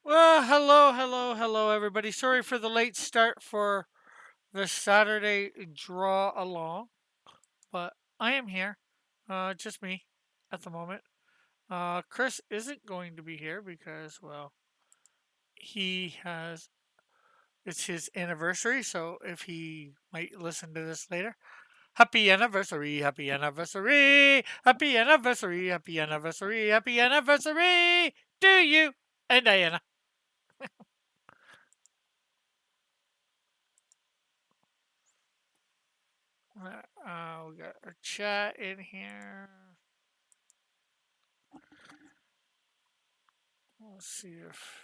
Well, hello, everybody. Sorry for the late start for the Saturday draw along, but I am here. Just me at the moment. Chris isn't going to be here because, well, he has, it's his anniversary. So if he might listen to this later, happy anniversary, happy anniversary, happy anniversary, happy anniversary to you and Diana. We got our chat in here. Let's see if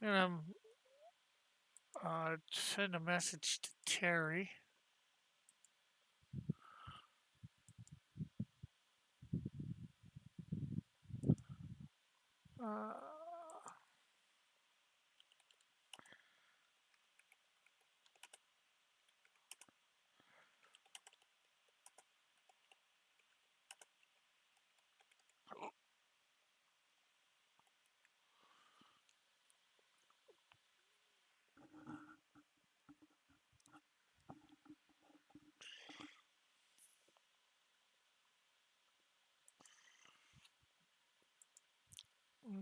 I'm gonna send a message to Terry. Uh,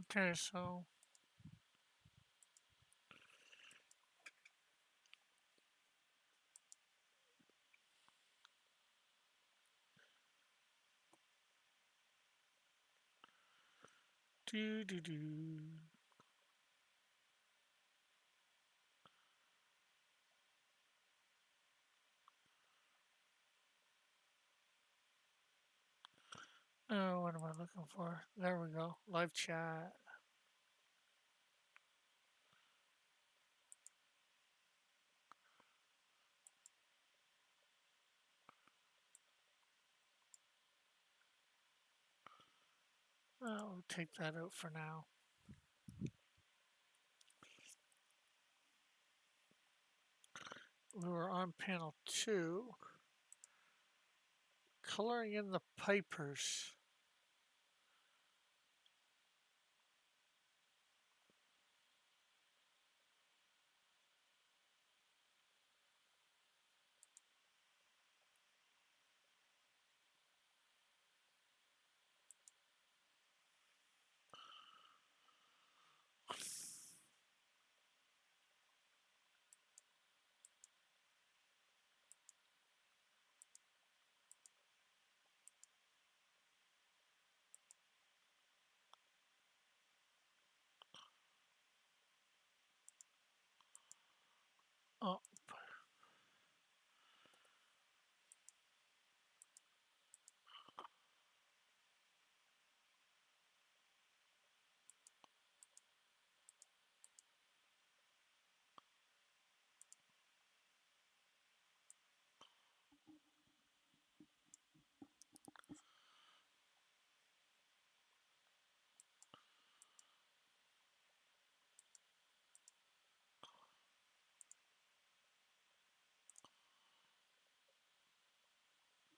okay, so do do do. Oh, what am I looking for? There we go. Live chat. I'll take that out for now. We were on panel 2, coloring in the pipers. Oh,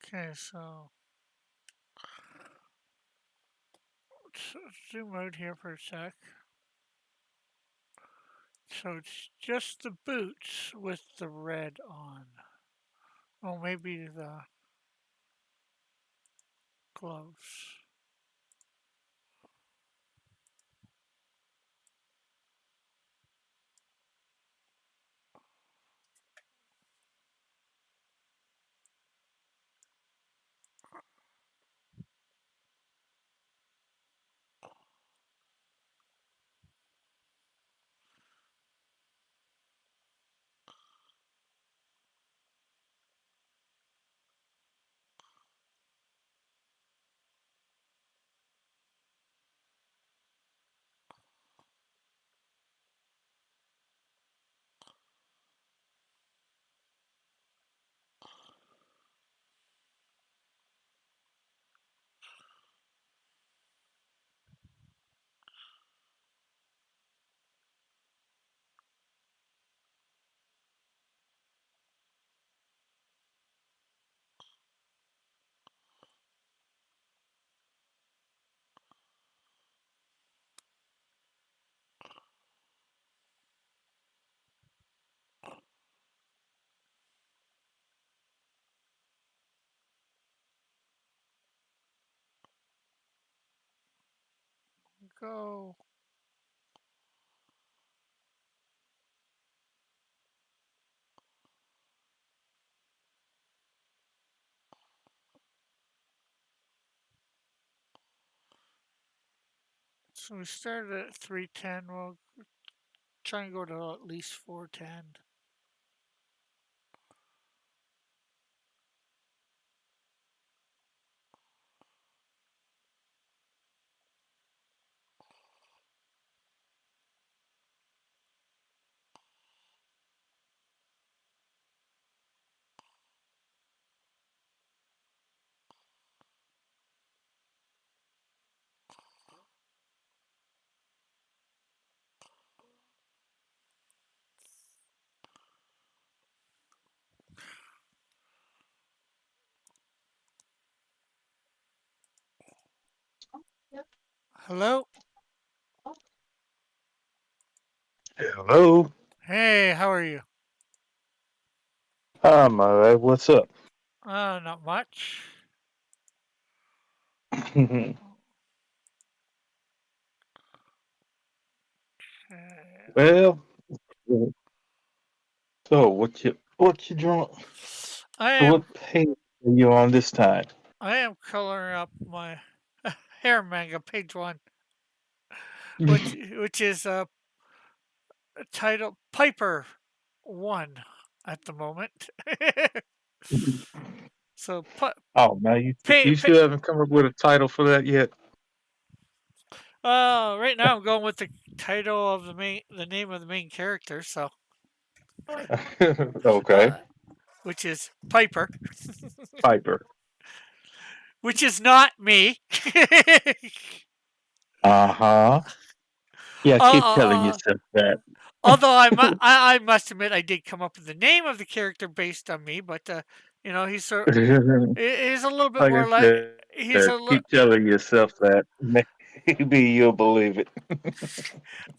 okay, so let's zoom out here for a sec. So it's just the boots with the red on. Oh, maybe the gloves. go? So we started at 310. We'll try and go to at least 410. Hello? Hello. Hey, how are you? I'm alright. What's up? Not much. Uh, Well, so what you drawing? I am What page are you on this time? I am coloring up my hair manga page one, which is titled Piper One at the moment. So Oh man, you pay, you pay, still haven't come up with a title for that yet. right now I'm going with the title of the name of the main character. So Okay, uh, which is Piper, Piper. which is not me. Uh-huh. Yeah, uh, keep uh, telling uh, yourself that. Although I must admit I did come up with the name of the character based on me, but he's he's a little bit Like I more like said, he's a li- keep telling yourself that. Maybe you'll believe it.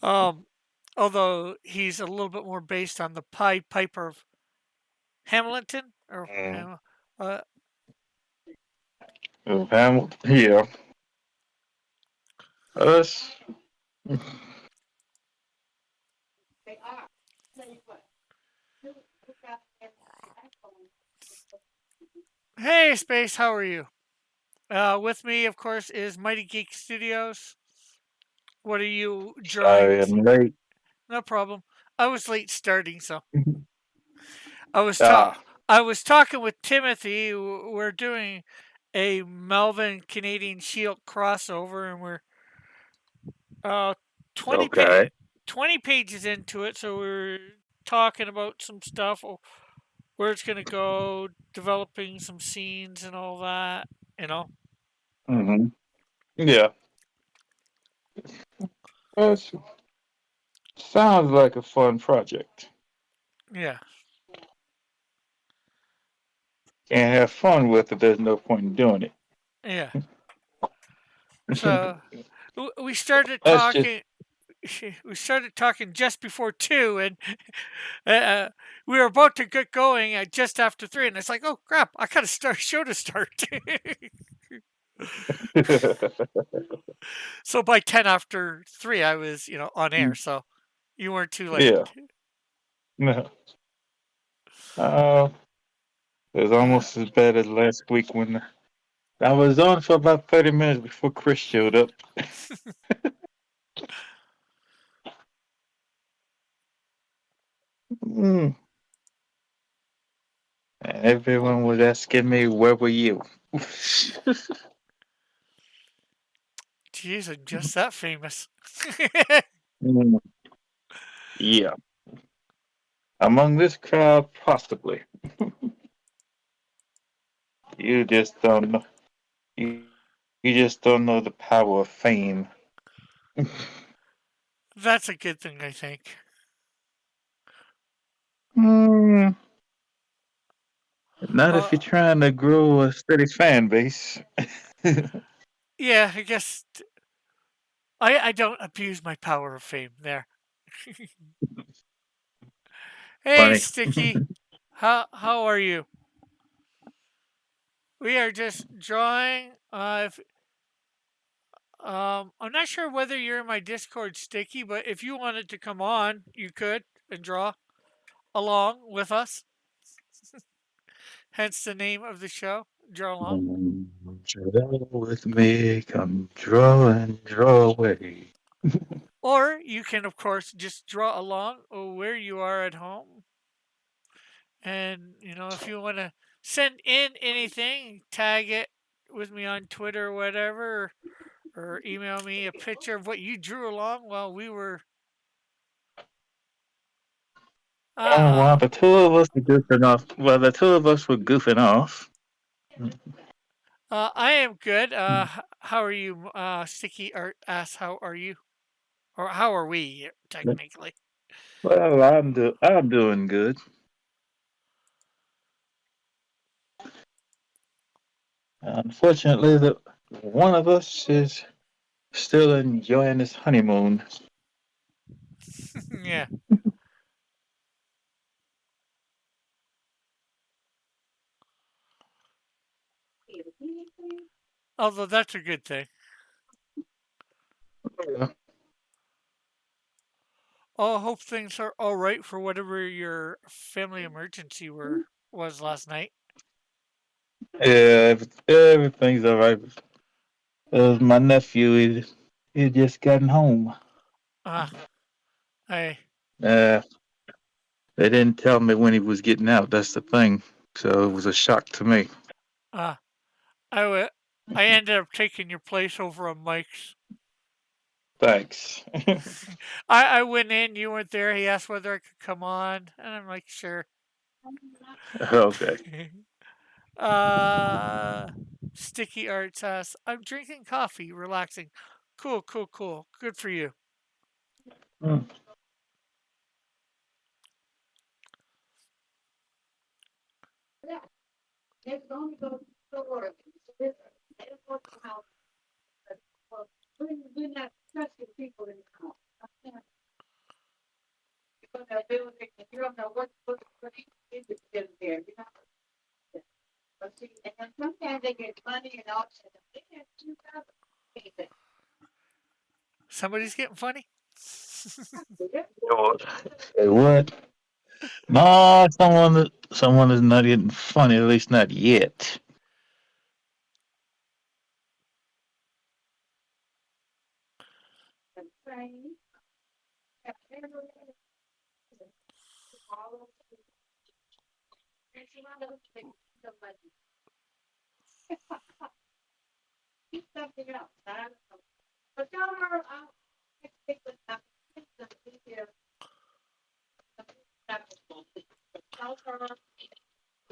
um although he's a little bit more based on the Pied Piper of Hamilton or Mm. uh, Yeah. Us. hey Space, how are you? With me, of course, is Mighty Geek Studios. What are you drawing? Sorry, I'm late. No problem. I was late starting, so I was Ah, ta- I was talking with Timothy. We're doing a Melvin Canadian Shield crossover, and we're uh 20 okay. 20 pages into it. So we're talking about some stuff, where it's gonna go, developing some scenes and all that. You know. Hmm. Yeah. That sounds like a fun project. Yeah. Can't have fun with it. There's no point in doing Yeah. it. So we started That's just talking. We started talking just before 2, and uh, we were about to get going at just after 3, and it's like, oh crap, I got to start show to start. So by 10 after 3, I was on air, so you weren't too late. yeah. No. Uh, it's Uh, almost as bad as last week when I was on for about 30 minutes before Chris showed up. Mm. And everyone was asking me, where were you? Jeez, I'm just that famous. Mm, yeah. Among this crowd, possibly. You just don't know. You just don't know the power of fame. That's a good thing, I think. Mm, not if Uh, you're trying to grow a steady fan base. yeah, I guess I don't abuse my power of fame there. Hey, Funny. Sticky, how are you? We are just drawing. I'm not sure whether you're in my Discord, Sticky, but if you wanted to come on, you could and draw along with us. Hence the name of the show, Draw Along. Draw with me, come draw and draw away. Or you can, of course, just draw along where you are at home. And, if you want to send in anything, tag it with me on Twitter or whatever, or email me a picture of what you drew along while we were. Oh, Uh, well, the two of us were goofing off. Well, the two of us were goofing off. I am good. How are you? Sticky Art asks, how are you? Or how are we, technically? Well, I'm doing good. Unfortunately, the one of us is still enjoying his honeymoon. Yeah. Although that's a good thing. Yeah, Oh, I hope things are all right for whatever your family emergency was last night. everything's all right. My nephew, he just gotten home. Ah, I Uh, they didn't tell me when he was getting out. That's the thing. So it was a shock to me. ah, I I ended up taking your place over on Mike's. Thanks. I went in, you weren't there. He asked whether I could come on, and I'm like, sure. Okay. uh, Sticky Art says, I'm drinking coffee, relaxing. Cool, cool, cool. Good for you. Mm. Somebody's getting funny? Say what? No, someone is not getting funny. At least not yet.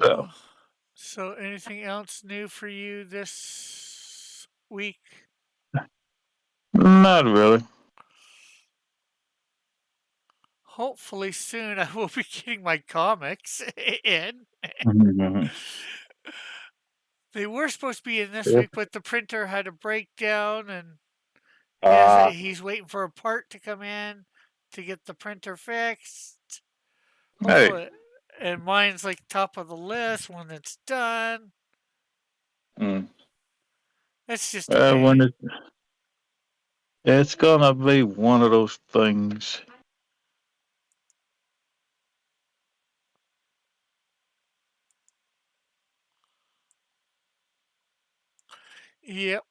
So, Oh, so anything else new for you this week? not really. Hopefully soon I will be getting my comics in. Mhm. They were supposed to be in this Yep. week, but the printer had a breakdown and Uh, he's waiting for a part to come in to get the printer fixed. hey, Hopefully, and mine's like top of the list when it's done. mm, It's just a pain. when it's gonna be one of those things. Yep.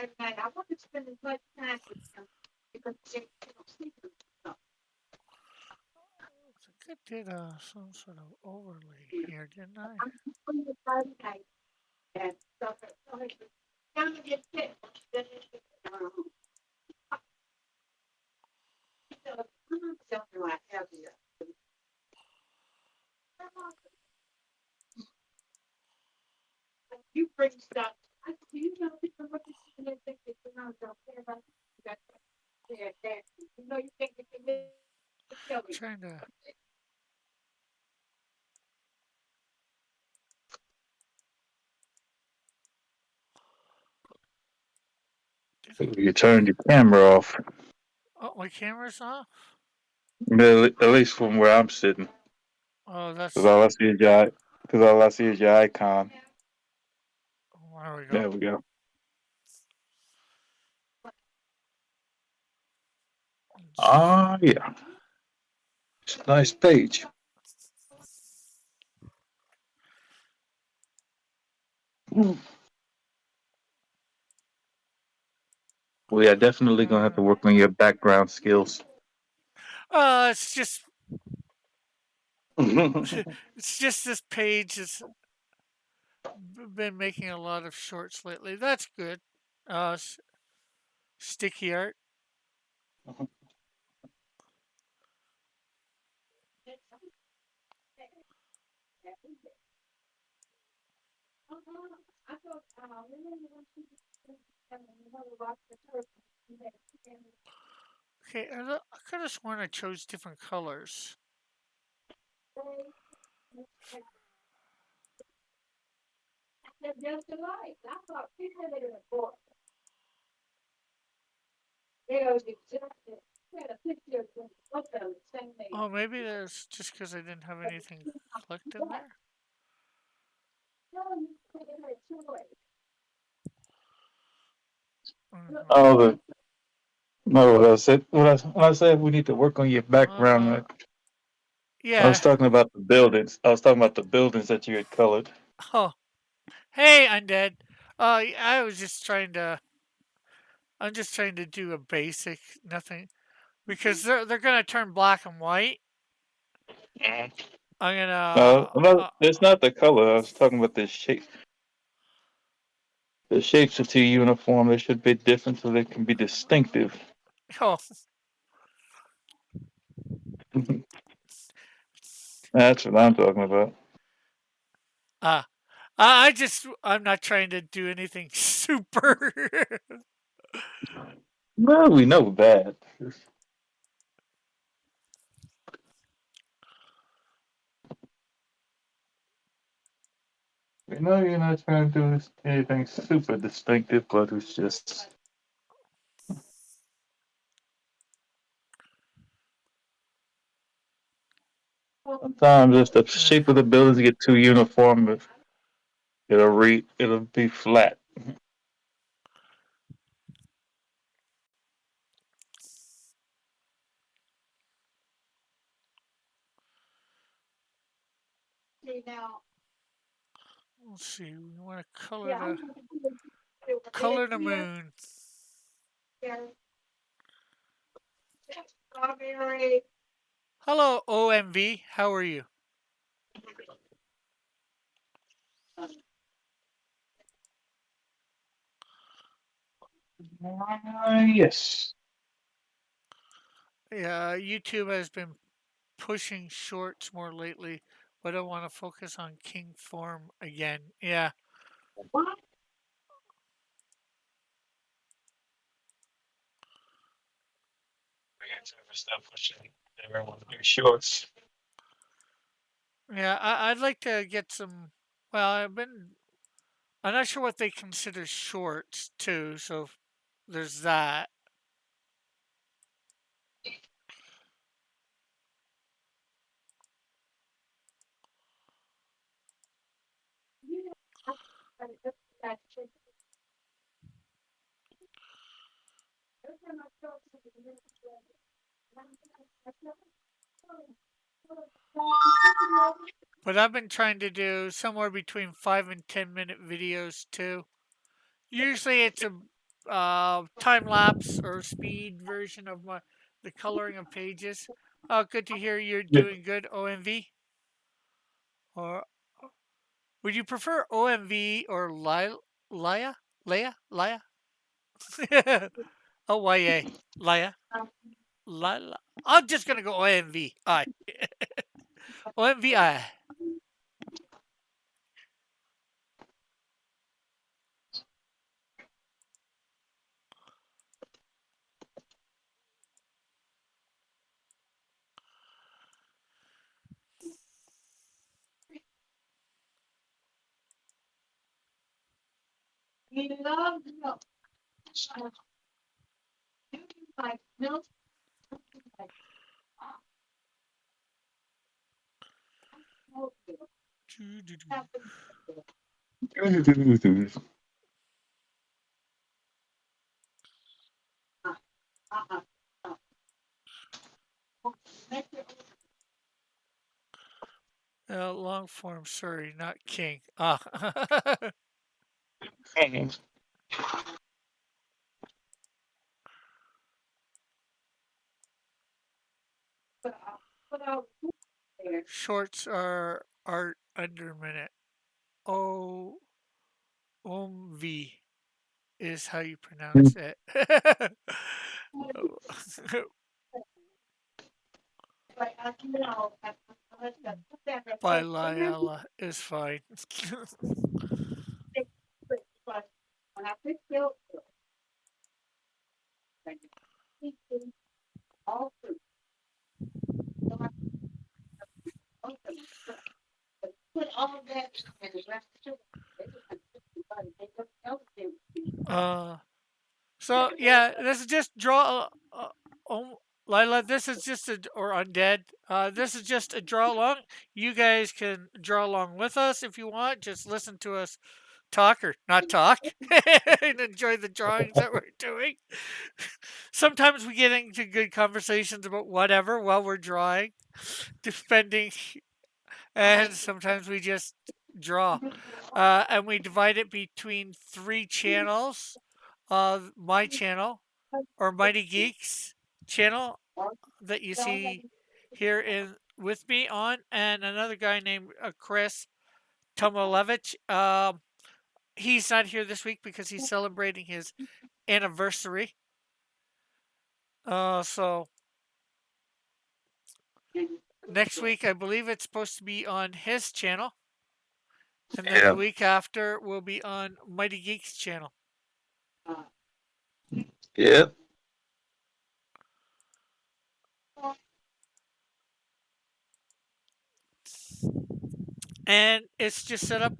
I think I did some sort of overlay here, didn't I? Trying to. You turned your camera off. Oh, my camera's off. At least from where I'm sitting. Oh, Because that's. all I see is your, because all I see is your icon. There we go. There we go. Ah, yeah. It's a nice page. We are definitely gonna have to work on your background skills. It's just. It's just this page has been making a lot of shorts lately. That's good. Sticky art. Okay, I could have sworn I chose different colors. Oh, maybe that's just because I didn't have anything clicked in there. Oh, no, what I said, when I said we need to work on your background, Uh, I was yeah. talking about the buildings. I was talking about the buildings that you had colored. Oh, hey, undead. I was just trying to. I'm just trying to do a basic nothing because they're gonna turn black and white. I'm No, gonna. it's not the color. I was talking about the shape. The shapes are too uniform. They should be different so they can be distinctive. Oh, That's what I'm talking about. uh, I'm not trying to do anything super. Well, we know that. We know you're not trying to do anything super distinctive, but it's just sometimes if the Uh, shape of the buildings get too uniform, it'll be flat. Let's see. We want to color the moon. Hello, OMV. How are you? Yes. Yeah, YouTube has been pushing shorts more lately, but I want to focus on King form again. Yeah. Stop pushing everyone to do shorts. Yeah, I'd like to get some. Well, I'm not sure what they consider shorts too, so there's that. But I've been trying to do somewhere between 5 and 10 minute videos too. Usually it's a time lapse or speed version of the coloring of pages. Good to hear you're Yeah. doing good, OMV. Or would you prefer OMV or Laya? Leia? Laya? OYA. Laya? Lila? I'm just gonna go OMVI. OMVI. Long form, sorry, not king. Ah. Shorts are art under minute. O V is how you pronounce it. By Lyella is fine. uh, so yeah, this is just draw. Lila, this is just a or undead. This is just a draw along. You guys can draw along with us if you want. Just listen to us talk or not talk and enjoy the drawings that we're doing. Sometimes we get into good conversations about whatever while we're drawing, depending, and sometimes we just draw. And we divide it between three channels. My channel or Mighty Geeks channel that you see here in with me on, and another guy named Chris Tomolevich. He's not here this week because he's celebrating his anniversary. So next week, I believe it's supposed to be on his channel, and then the Yeah. week after will be on Mighty Geeks channel. Yep. And it's just set up,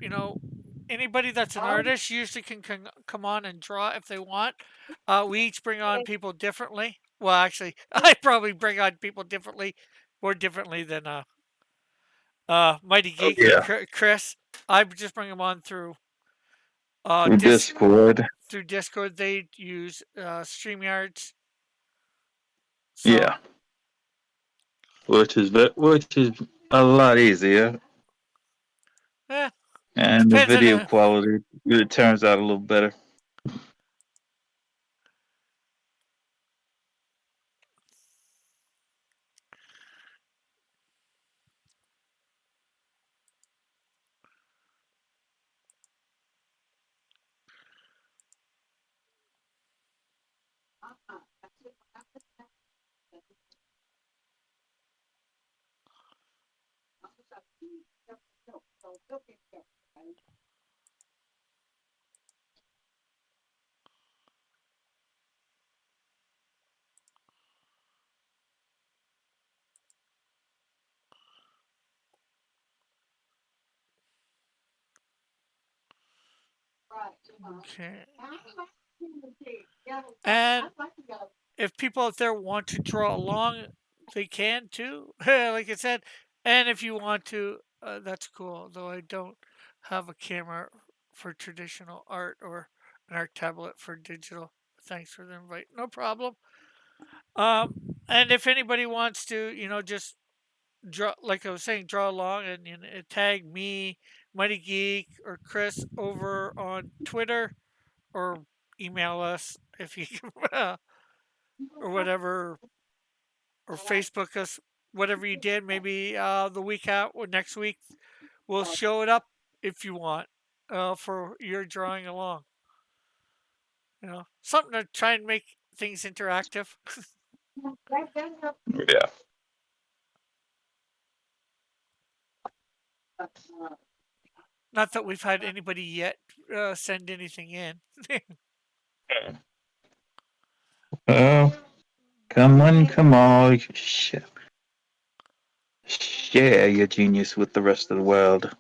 anybody that's an artist usually can come on and draw if they want. We each bring on people differently. Well, actually, I probably bring on people differently, more differently than Mighty Oh Geek and yeah. Chris. I just bring them on through Through Discord. through Discord. They use StreamYards. So, Yeah. Which is a lot easier, eh, and the depends on video quality it turns out a little better. okay. And if people out there want to draw along, they can too. Like I said, and if you want to, that's cool. Though I don't have a camera for traditional art or an art tablet for digital. Thanks for the invite. No problem. Um, and if anybody wants to, just draw, like I was saying, draw along and, tag me, Mighty Geek, or Chris over on Twitter, or email us if you or whatever, or Facebook us, whatever you did. Maybe the week out or next week we'll show it up if you want for your drawing along. Something to try and make things interactive. Yeah. Not that we've had anybody yet send anything in. Oh, come on. Share your genius with the rest of the world.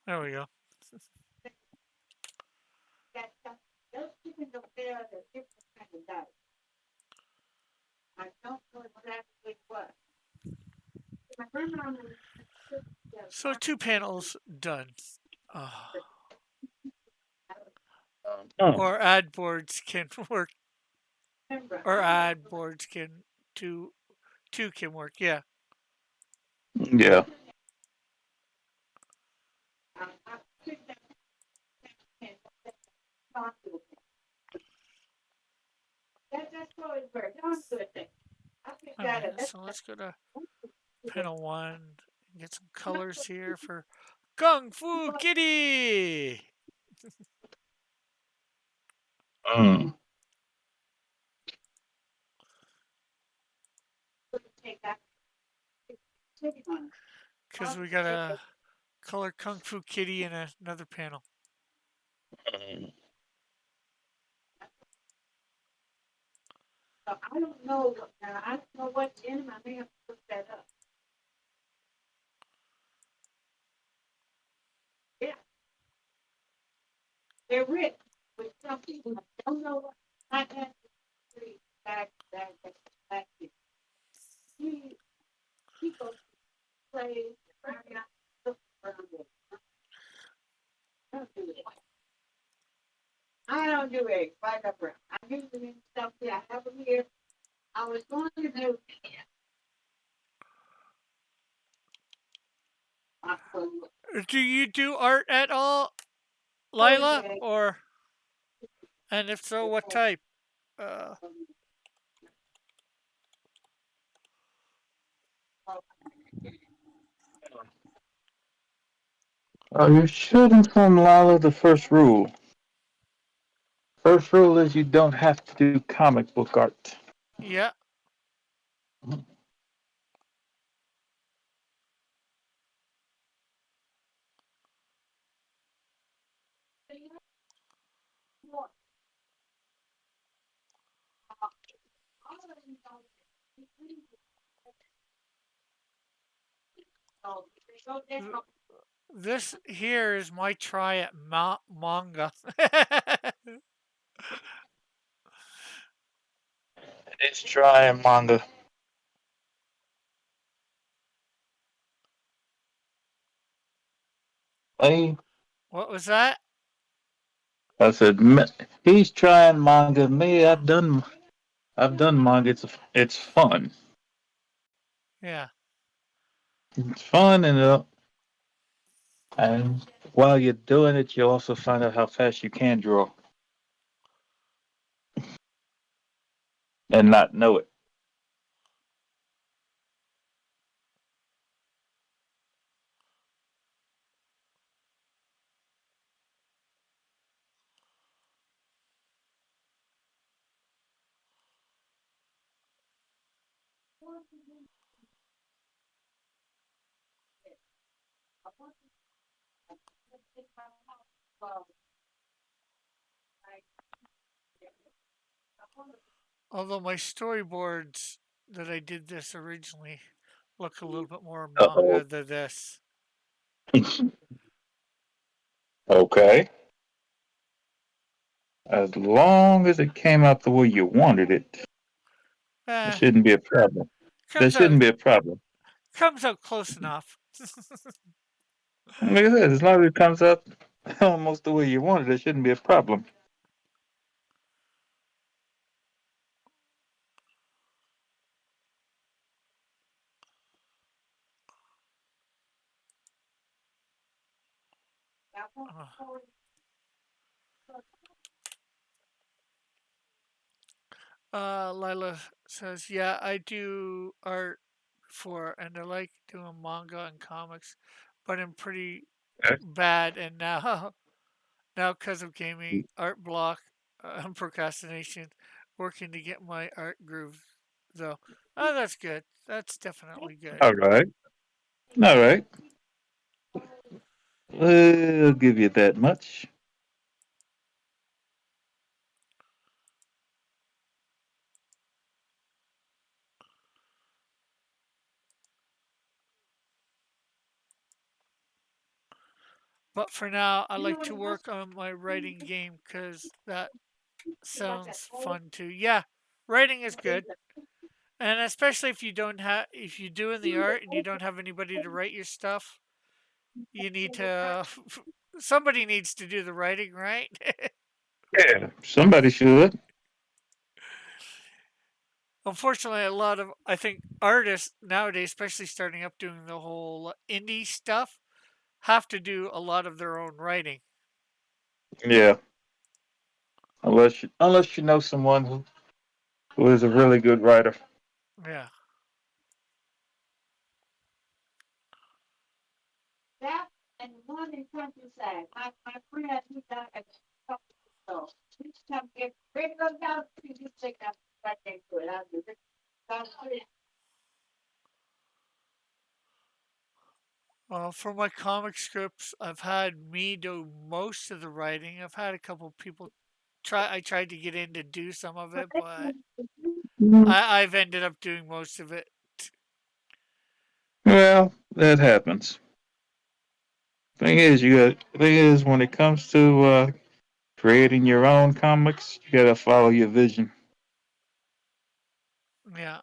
There we go. So two panels done. Uh, Oh, or ad boards can work, or ad boards can two can work. Yeah. yeah. All right. So let's go to panel one and get some colors here for Kung Fu Kitty. Mm. Because we got to color Kung Fu Kitty in another panel. Do you do art at all, Lila? Or, and if so, what type? Uh, You should inform Lila the first rule. First rule is you don't have to do comic book art. yeah. This here is my try at manga. It's dry and manga. Hey, What was that? I said he's trying manga. Me, I've done manga. It's fun. Yeah. It's fun and while you're doing it, you also find out how fast you can draw and not know it. Although my storyboards that I did this originally look a little bit more Uh oh. manga than this. Okay. As long as it came out the way you wanted it, it Eh, shouldn't be a problem. There comes out shouldn't be a problem. close enough. Like I said, as long as it comes out almost the way you wanted, it shouldn't be a problem. Uh, Lila says, "Yeah, I do art for, and I like doing manga and comics, but I'm pretty Okay. bad, and now, now because of gaming, art block. procrastination, working to get my art groove, though. Oh, that's good. That's definitely good. All right. All right. I'll give you that much. But for now, I like to work on my writing game because that sounds fun too. Yeah, writing is good. And especially if you don't have, if you're doing the art and you don't have anybody to write your stuff, you need to, somebody needs to do the writing, right? Yeah. Somebody should. Unfortunately, a lot of, I think, artists nowadays, especially starting up doing the whole indie stuff, have to do a lot of their own writing. Yeah. Unless you know someone who is a really good writer. Yeah. For my comic scripts, I've had me do most of the writing. I've had a couple people try. I tried to get in to do some of it, but I've ended up doing most of it. Well, that happens. Thing is, when it comes to creating your own comics, you gotta follow your vision. Yeah.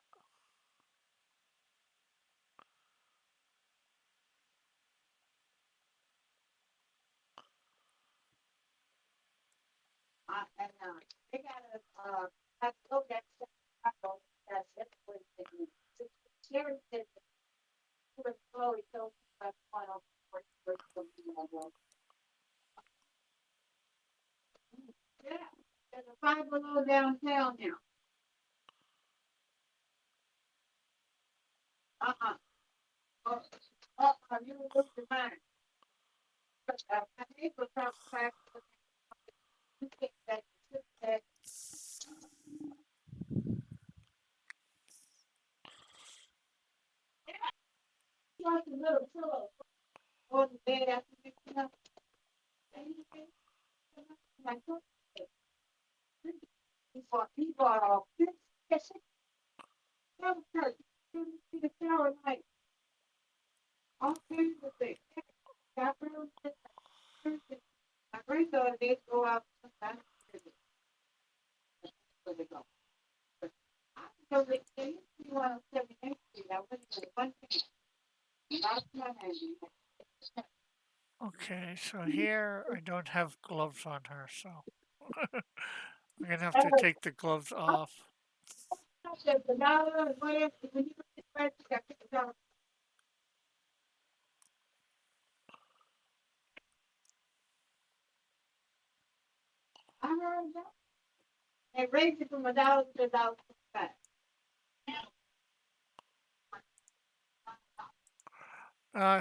Okay, so here I don't have gloves on her, so I'm gonna have to take the gloves off.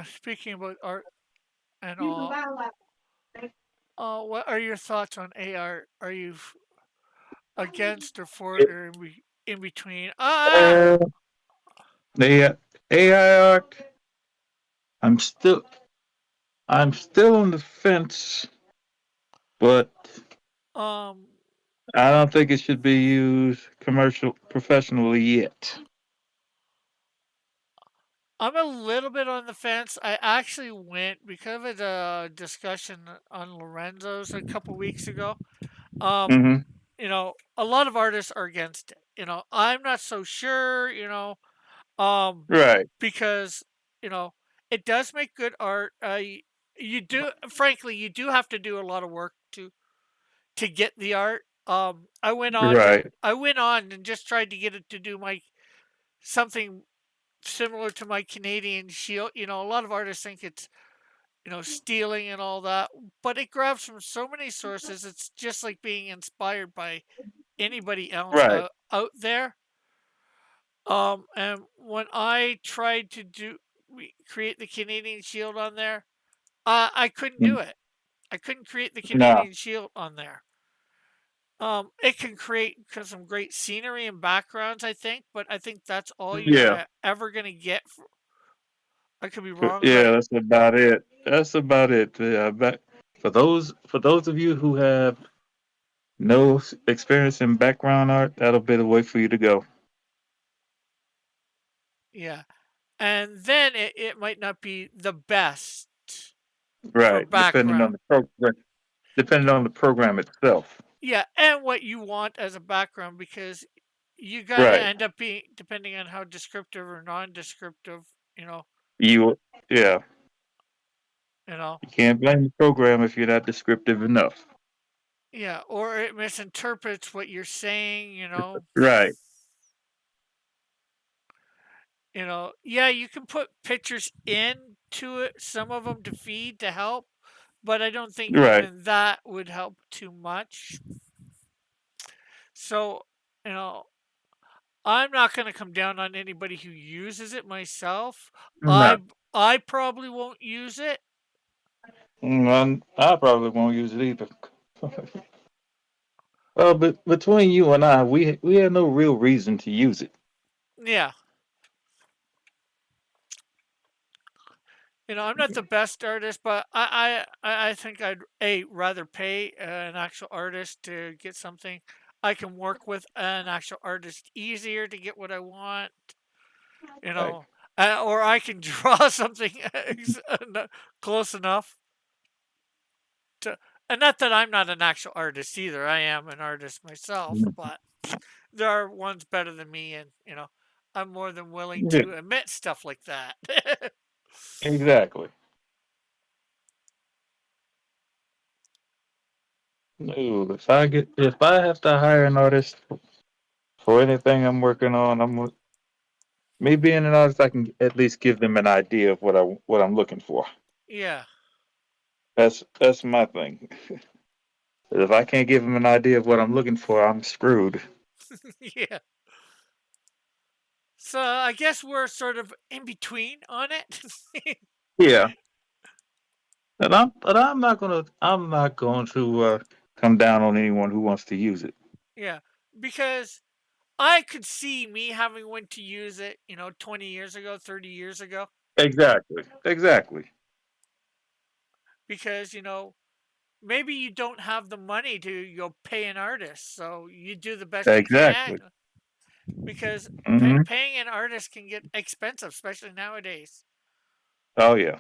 Speaking about art and all, what are your thoughts on AR? Are you against or for it or in between? Ah! Uh, the AI art, I'm still I'm still on the fence, but Um, I don't think it should be used professionally yet. I'm a little bit on the fence. I actually went because of the discussion on Lorenzo's a couple weeks ago. Um, Hmm. a lot of artists are against it. I'm not so sure, um, Right. because, you know, it does make good art. You do, frankly, you do have to do a lot of work to get the art. Right. I went on and just tried to get it to do my something similar to my Canadian Shield. A lot of artists think it's stealing and all that, but it grabs from so many sources. It's just like being inspired by anybody else Right. out there. And when I tried to create the Canadian Shield on there, I couldn't do Mm. it. I couldn't create the No. Canadian Shield on there. It can create some great scenery and backgrounds, I think, but I think that's all you're Yeah, ever gonna get. I could be wrong, yeah, but that's about it. That's about it. Yeah, but for those of you who have no experience in background art, that'll be the way for you to go. yeah. And then it might not be the best for Right, background. depending on the program itself. Yeah, and what you want as a background because you gotta Right. end up being depending on how descriptive or non-descriptive, you know, You, yeah, you know, you can't blame the program if you're not descriptive enough. yeah, or it misinterprets what you're saying, Right. Yeah, you can put pictures into it, some of them to feed to help, but I don't think Right. even that would help too much. So, you know, I'm not going to come down on anybody who uses it myself. No. I probably won't use it. I probably won't use it either. Well, but between you and I, we have no real reason to use it. Yeah. I'm not the best artist, but I think I'd rather pay an actual artist to get something. I can work with an actual artist easier to get what I want, you Right. know, or I can draw something close enough to. And not that I'm not an actual artist either. I am an artist myself, Mhm. but there are ones better than me, and I'm more than willing Yeah, to admit stuff like that. exactly. No, if I have to hire an artist for anything I'm working on, me being an artist, I can at least give them an idea of what I'm looking for. Yeah, That's my thing. If I can't give them an idea of what I'm looking for, I'm screwed. yeah. So I guess we're sort of in between on it. Yeah, but I'm not going to come down on anyone who wants to use it. Yeah, because I could see me having went to use it, 20 years ago, 30 years ago, Exactly. Exactly. because maybe you don't have the money to pay an artist, so you do the best you can Exactly. because Hmm. paying an artist can get expensive, especially nowadays. Oh yeah.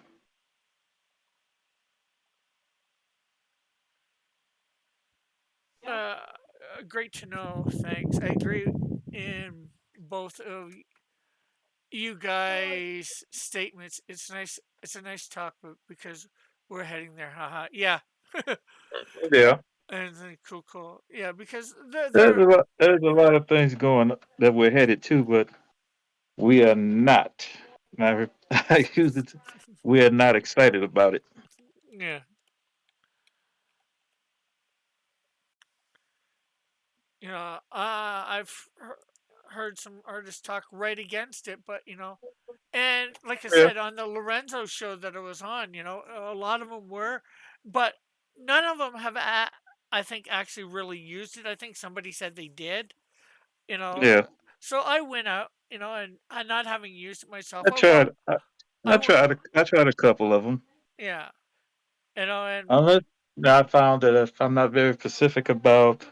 Uh, Great to know. Thanks. I agree in both of you guys' statements. It's nice. It's a nice talk because we're heading there. Haha. Yeah. Yeah. And then cool, cool. Yeah, because they're, There's they're a lot. There's a lot of things going that we're headed to, but we are not. Now, I use it. We are not excited about it. yeah. I've heard some artists talk right against it, but and like I Yeah. said on the Lorenzo show that I was on, a lot of them were, but none of them have. I think actually really used it. I think somebody said they did. You know, Yeah. so I went out, and not having used it myself, I tried. I w- tried. I tried a couple of them. yeah, and Unless I found that if I'm not very specific about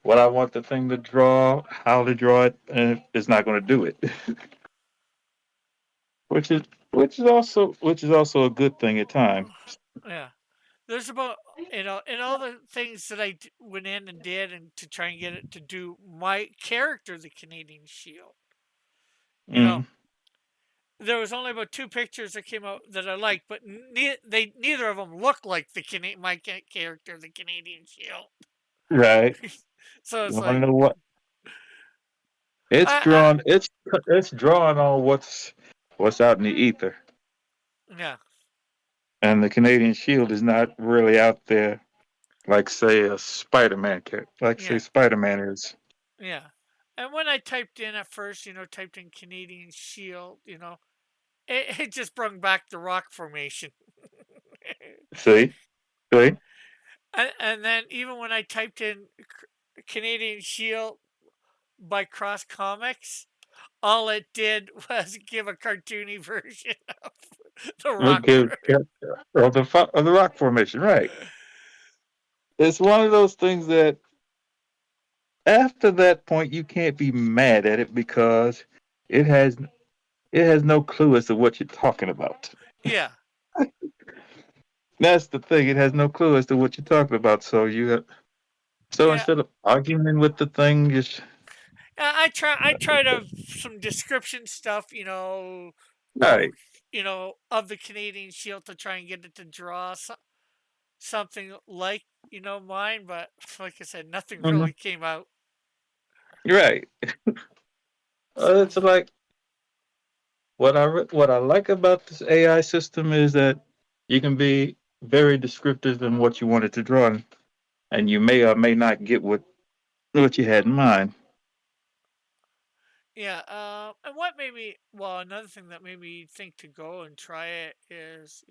what I want the thing to draw, how to draw it, and it's not going to do it. which is also a good thing at times. yeah, there's about and all the things that went in and did, and to try and get it to do my character, the Canadian Shield. You know, Mm, there was only about two pictures that came out that I liked, but neither of them look like my character, the Canadian Shield. right. So You it's want to like know what? It's I drawn. It's drawn on what's out in the ether, yeah, and the Canadian Shield is not really out there like say a Spider-Man character, like say yeah, Spider-Man is. yeah. And when I typed in at first, typed in Canadian Shield, it just brought back the rock formation. See, see, And then even when I typed in Canadian Shield by Cross Comics, all it did was give a cartoony version of the Okay, rocker. yeah, of the rock formation, right? It's one of those things that after that point you can't be mad at it because it has it has no clue as to what you're talking about. Yeah, That's the thing; it has no clue as to what you're talking about. So yeah. instead of arguing with the thing, just I try to some description stuff, of right, of the Canadian Shield to try and get it to draw something like mine, but like I said, nothing mhm, really came out. right. So It's like what I like about this AI system is that you can be very descriptive in what you wanted to draw, and you may or may not get what you had in mind. yeah, and what made me well another thing that made me think to go and try it is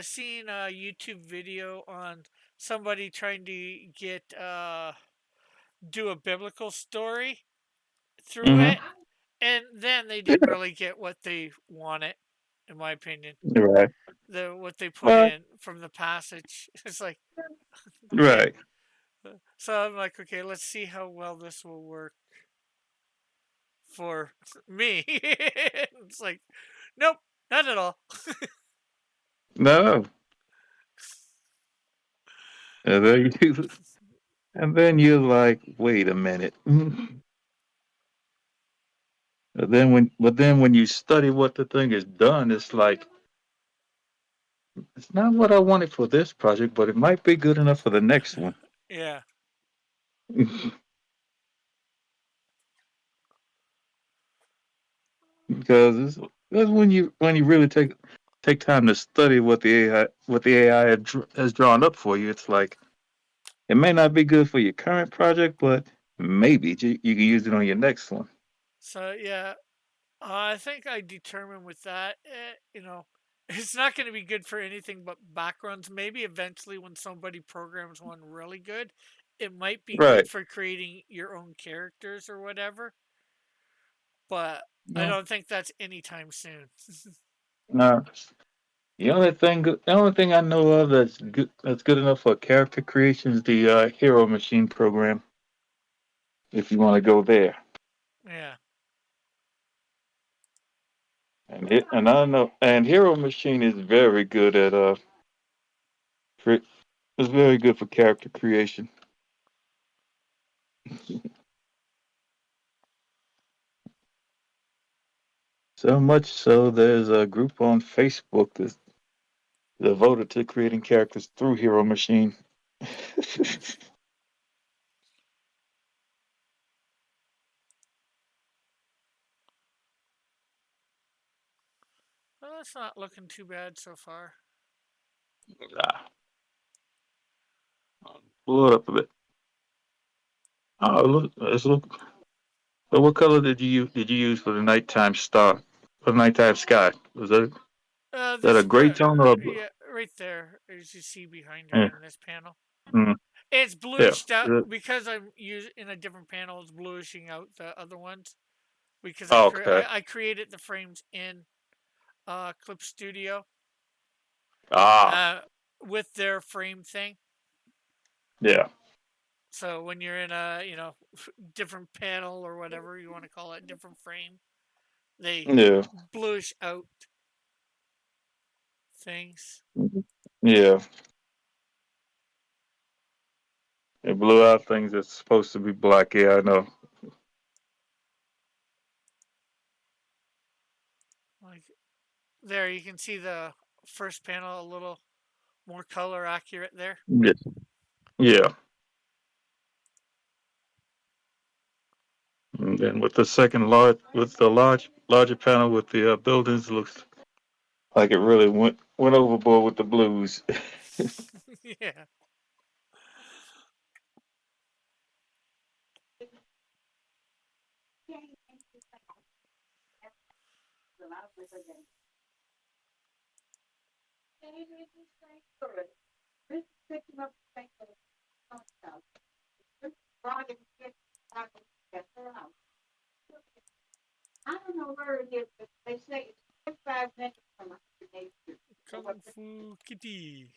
seeing a YouTube video on somebody trying to get do a biblical story through Hmm. it, and then they didn't really get what they wanted, in my opinion. Right. The what they put Well, in from the passage. It's like okay, right. so I'm like okay, let's see how well this will work for me. It's like nope, not at all. No. And then you're like, wait a minute. But then when you study what the thing has done, it's like it's not what I wanted for this project, but it might be good enough for the next one. Yeah. Because that's when you really take time to study what the AI has drawn up for you. It's like it may not be good for your current project, but maybe you can use it on your next one. So yeah, I think I determined with that, it's not going to be good for anything but backgrounds. Maybe eventually, when somebody programs one really good, it might be good Right. for creating your own characters or whatever. But I No. don't think that's anytime soon. No. The only thing I know of that's good enough for character creation is the Hero Machine program. If you want to go there, Yeah. and I know, and Hero Machine is very good at cre- is very good for character creation. So much so, there's a group on Facebook that's devoted to creating characters through Hero Machine. Well, that's not looking too bad so far. Ah, blow it up a bit. Oh, look, look. So what color did you use for the nighttime star, for the nighttime sky? Was that a This gray tone or a blue? yeah, right there, as you see behind her Yeah. in this panel. Mm, It's yeah. bluished out because I'm using in a different panel. It's bluishing out the other ones because Okay. I created the frames in Clip Studio Ah, uh, with their frame thing. yeah. So when you're in a different panel or whatever you want to call it, different frame, they Yeah. bluish out things. Mhm. Yeah. It blew out things that's supposed to be black. Yeah, I know. Like there, you can see the first panel a little more color accurate there. Yeah. Yeah. And then with the second larger panel with the buildings, looks like it really went overboard with the blues. Yeah. Kung Fu Kitty.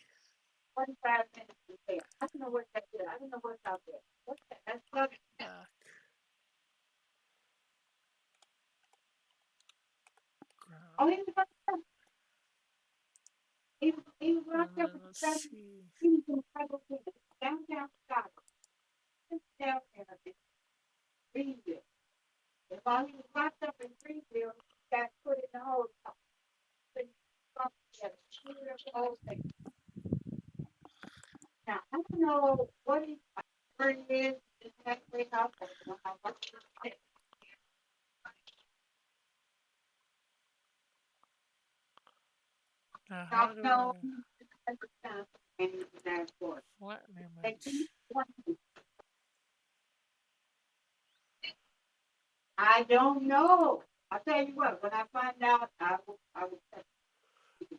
Background. And then let's see. Now, how do I flatten image?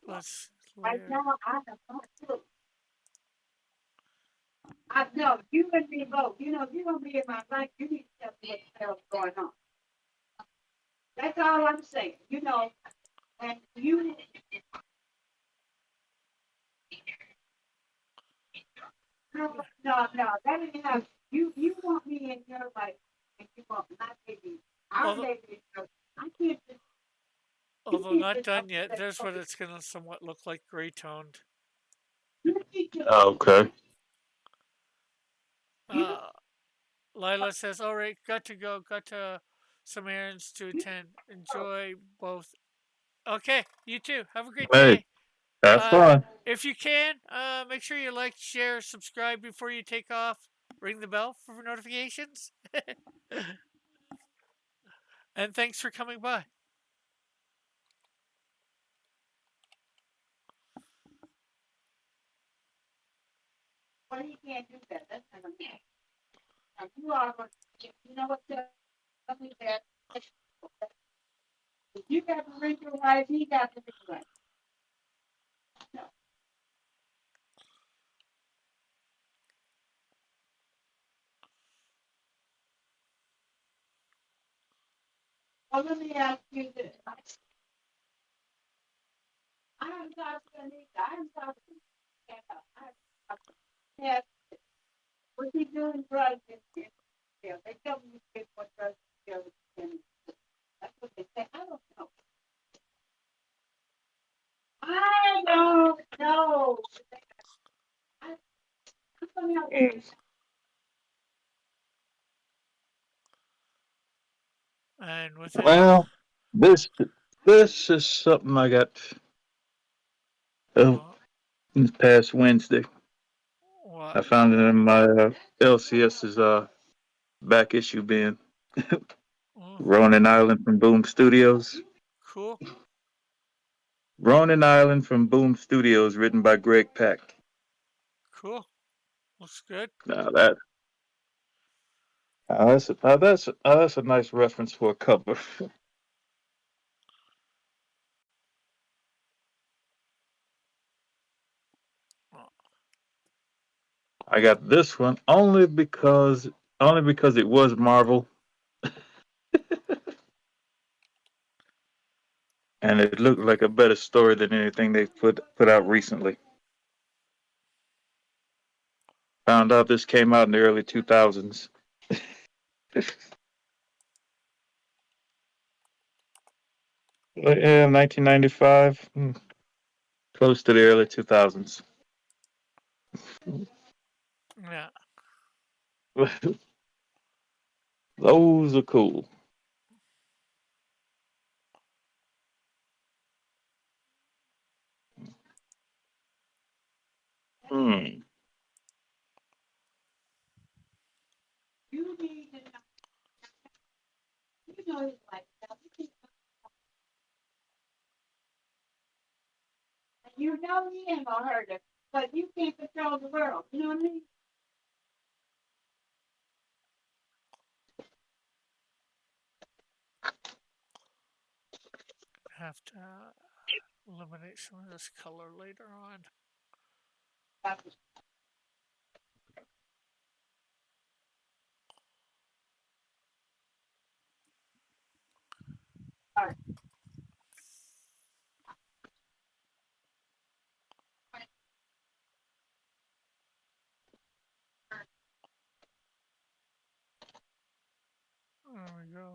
Let's layer. Although, although not done yet, there's what it's going to somewhat look like, gray toned. Okay. Uh, Lila says, "All right, got to go. Got to some errands to attend. Enjoy both." Okay, you too. Have a great Hey, day. have Uh, fun. if you can, make sure you like, share, subscribe before you take off. Ring the bell for notifications. And thanks for coming by. And within Well, this this is something I got uh, uh, this past Wednesday. what? I found it in my LCS's back issue bin. Mm, Ronin Island from Boom Studios. cool, Ronin Island from Boom Studios, written by Greg Pak. cool. Looks good. Now that's a nice reference for a cover. Uh, I got this one only because it was Marvel and it looked like a better story than anything they've put out recently. Found out this came out in the early 2000s. Yeah, 1995, close to the early 2000s. yeah. Those are cool. Hmm. Have to eliminate some of this color later on. go.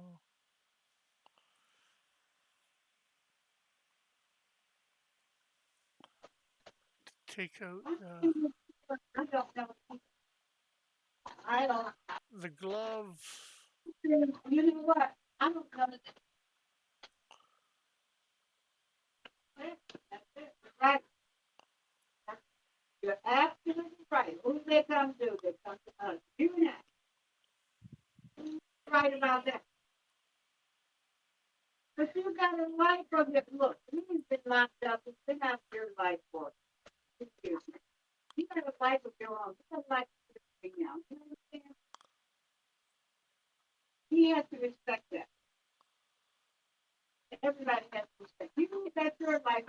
Take out I don't know. I don't. the glove. You know what? I don't know. That's it. Right. You're absolutely right. Who do they come to? They come to us. You and I. Right about that. But you got a life from your look. You've been locked up. It's been out your life for 2 years. You got a life of your own. You got a life of your own now. You understand? He has to respect that. Everybody has to respect. You know that's your life,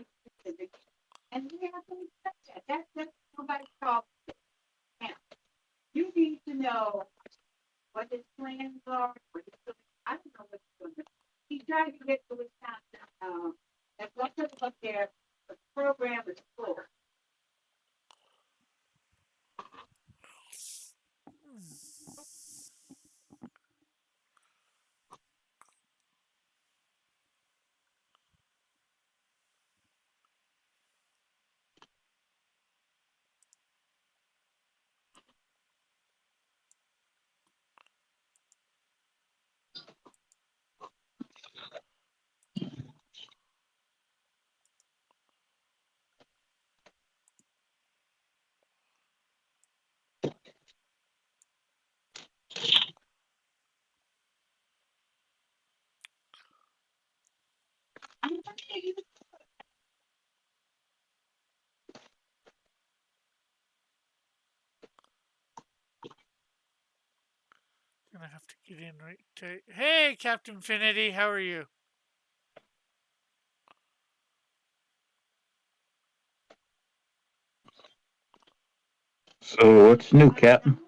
and we have to respect that. That's nobody's problem. Now, you need to know what his plans are. What he's doing. I don't know what he's doing. He tried to get to Wisconsin. And let's look there. The program is full. Gonna have to get in right tight. Hey, Captain Finity, how are you? So what's new, Captain?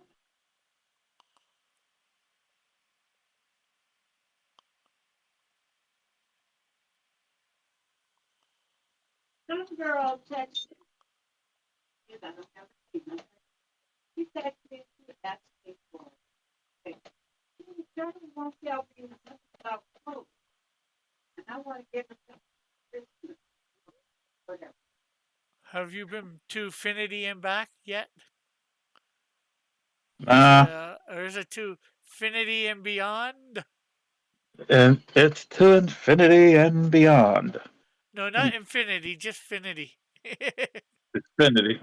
Some girl texted. You know, she texted me. That's me for it. She doesn't want to tell me about food, and I want to give her some Christmas. Whatever. Have you been to Finity and back yet? Nah, Or is it to Finity and beyond? and it's to infinity and beyond. No, not infinity, just Finity. Infinity.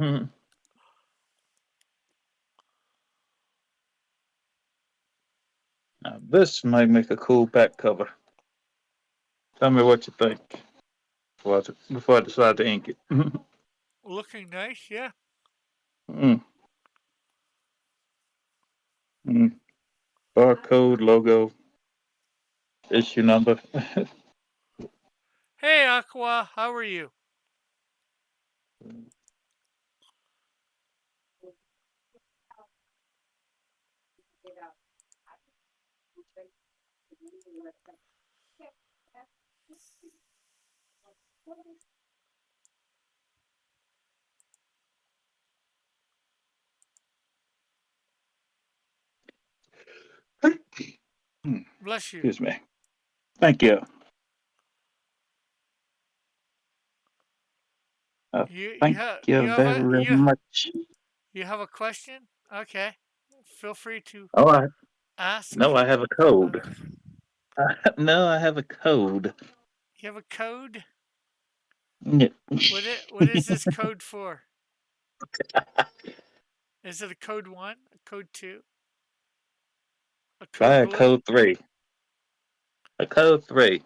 Now, this might make a cool back cover. Tell me what you think before I decide to ink it. Looking nice, yeah. Mm, mm. Barcode, logo, issue number. Hey, Aqua, how are you? Bless you. Excuse me. Thank you. Thank you very much. you have a question? Okay, feel free to Oh, ask. no, I have a Uh, code. No, I have a code. you have a code? Yeah. What is this code for? Is it a code 1, a code 2, a Try code a blue? code 3. A code 3.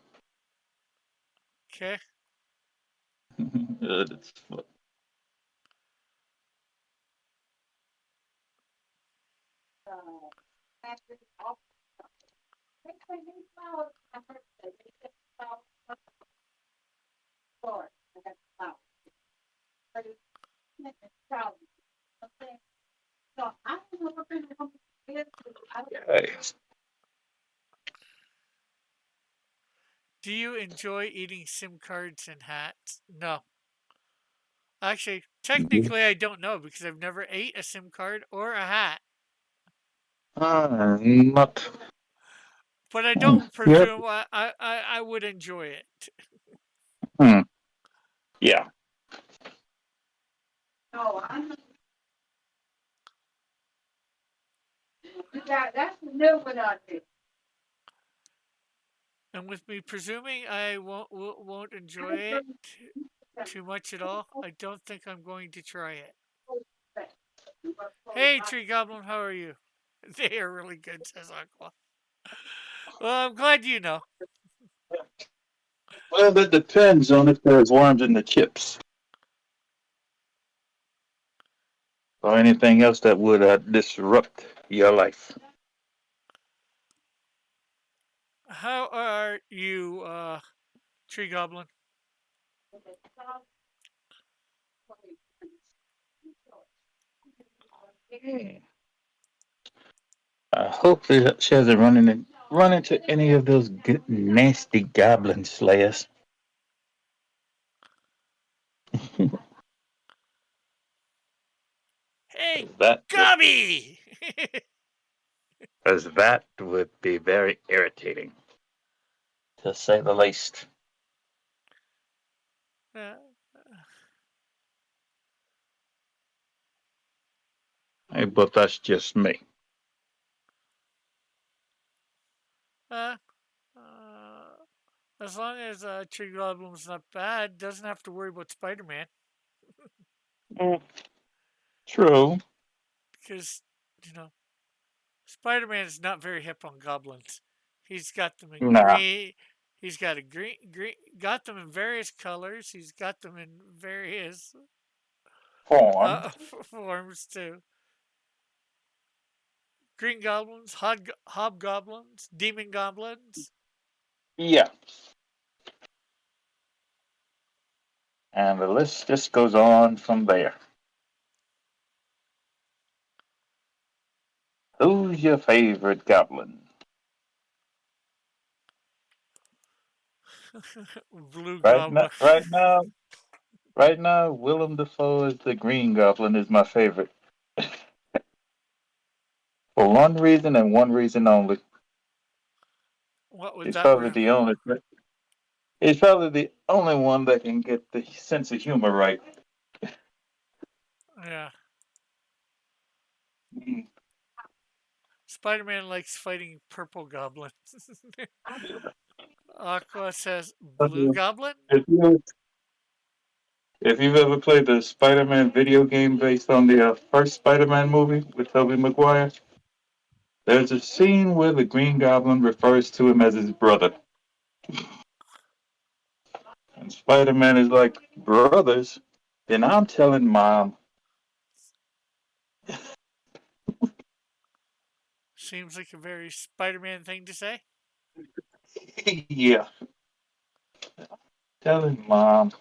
Okay. It's- okay. Do you enjoy eating SIM cards and hats? No. Actually, technically, I don't know because I've never ate a SIM card or a hat. Not but I don't Yep. presume I would enjoy it. Hmm. Yeah. No, that's the new one on there. And with me presuming I won't enjoy it too much at all, I don't think I'm going to try it. Hey, Tree Goblin, how are you? They are really good, says Aqua. Well, I'm glad you know. Well, that depends on if there's worms in the chips or anything else that would disrupt your life. How are you, Tree Goblin? Hopefully she hasn't run into any of those nasty goblin slayers. Hey, That Gubby! as that would be very irritating, to say the least. uh, Hey, but that's just me. uh, uh, as long as Tree Goblin's not bad, doesn't have to worry about Spider Man. Mm, true. Because, you know, Spider Man is not very hip on goblins. He's got them in Nah, green. He's got a got them in various colors. He's got them in various form. forms too. Green goblins, hobgoblins, demon goblins. Yeah. And the list just goes on from there. Who's your favorite goblin? Blue Right now, goblin. right now, right now, Willem Dafoe as the Green Goblin is my favorite. For one reason and one reason only. What would He's that probably room? the only. He's probably the only one that can get the sense of humor right. Yeah. Mm. Spider Man likes fighting purple goblins. Aqua says blue goblin? If you if you've ever played the Spider-Man video game based on the first Spider-Man movie with Tobey Maguire, there's a scene where the Green Goblin refers to him as his brother. And Spider Man is like, brothers? Then I'm telling mom. Seems like a very Spider Man thing to say. Yeah, telling mom.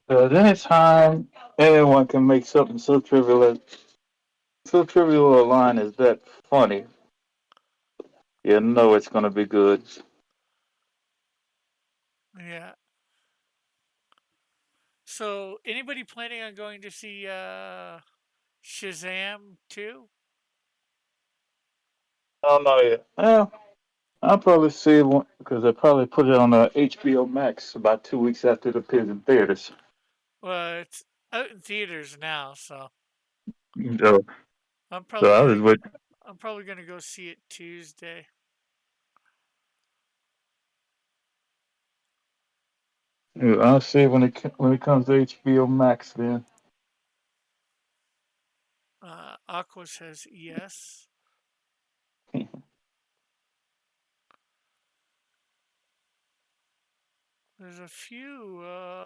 At any time, anyone can make something so trivial a line as that funny. You know it's gonna be good. Yeah. So, anybody planning on going to see Shazam 2? I don't know yet. Well, I'll probably see it because they probably put it on HBO Max about 2 weeks after it appears in theaters. Well, it's out in theaters now, so So, I'm so probably I gonna was with. I'm probably gonna go see it Tuesday. I'll see it when it comes to HBO Max. Then Aqua says yes. There's a few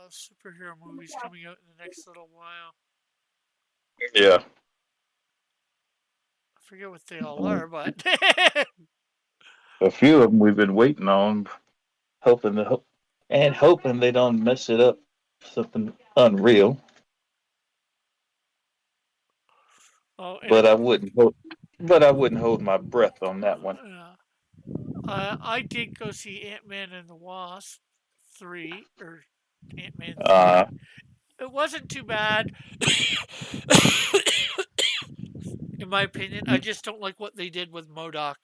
superhero movies coming out in the next little while. yeah. I forget what they all are, but A few of them we've been waiting on, hoping they don't mess it up. Something unreal, oh, but I wouldn't hope. but I wouldn't hold my breath on that one. Uh, I did go see Ant Man and the Wasp 3 or Ant Man Uh, 3. It wasn't too bad, in my opinion. I just don't like what they did with Modoc.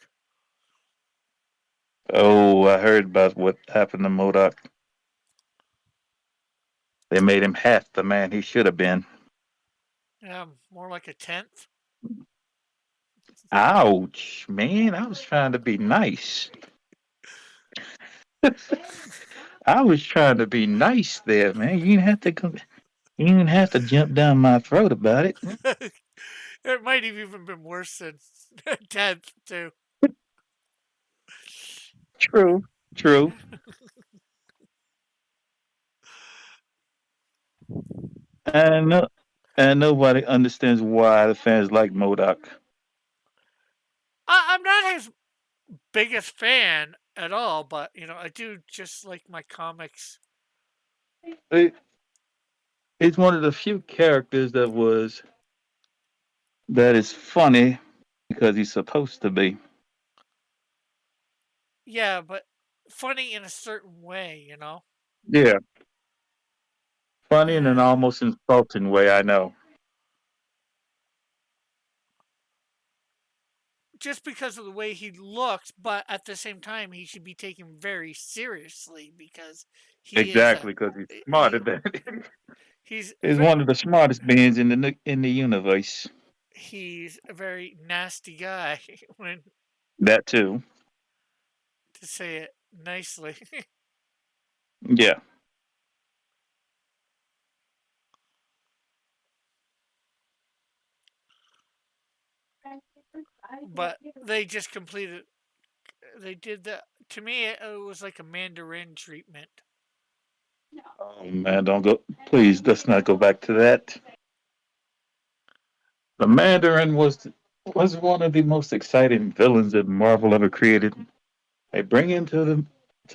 oh, I heard about what happened to Modoc. They made him half the man he should have been. More like a tenth. Ouch, man! I was trying to be nice. I was trying to be nice there, man. You didn't have to come. You didn't have to jump down my throat about it. It might have even been worse than a tenth, too. True, true. And no, and nobody understands why the fans like Modoc. I'm not his biggest fan at all, but, I do just like my comics. It, it's one of the few characters that is funny because he's supposed to be. Yeah, but funny in a certain way. Yeah, funny in an And almost insulting way. I know. just because of the way he looks, but at the same time, he should be taken very seriously because he is a Exactly, because he's smarter he than he's he's one of the smartest beings in the universe. he's a very nasty guy when That too. to say it nicely. Yeah. But they just completed. They did that to me. It was like a Mandarin treatment. Oh man, don't go. Please, let's not go back to that. The Mandarin was one of the most exciting villains that Marvel ever created. They bring him to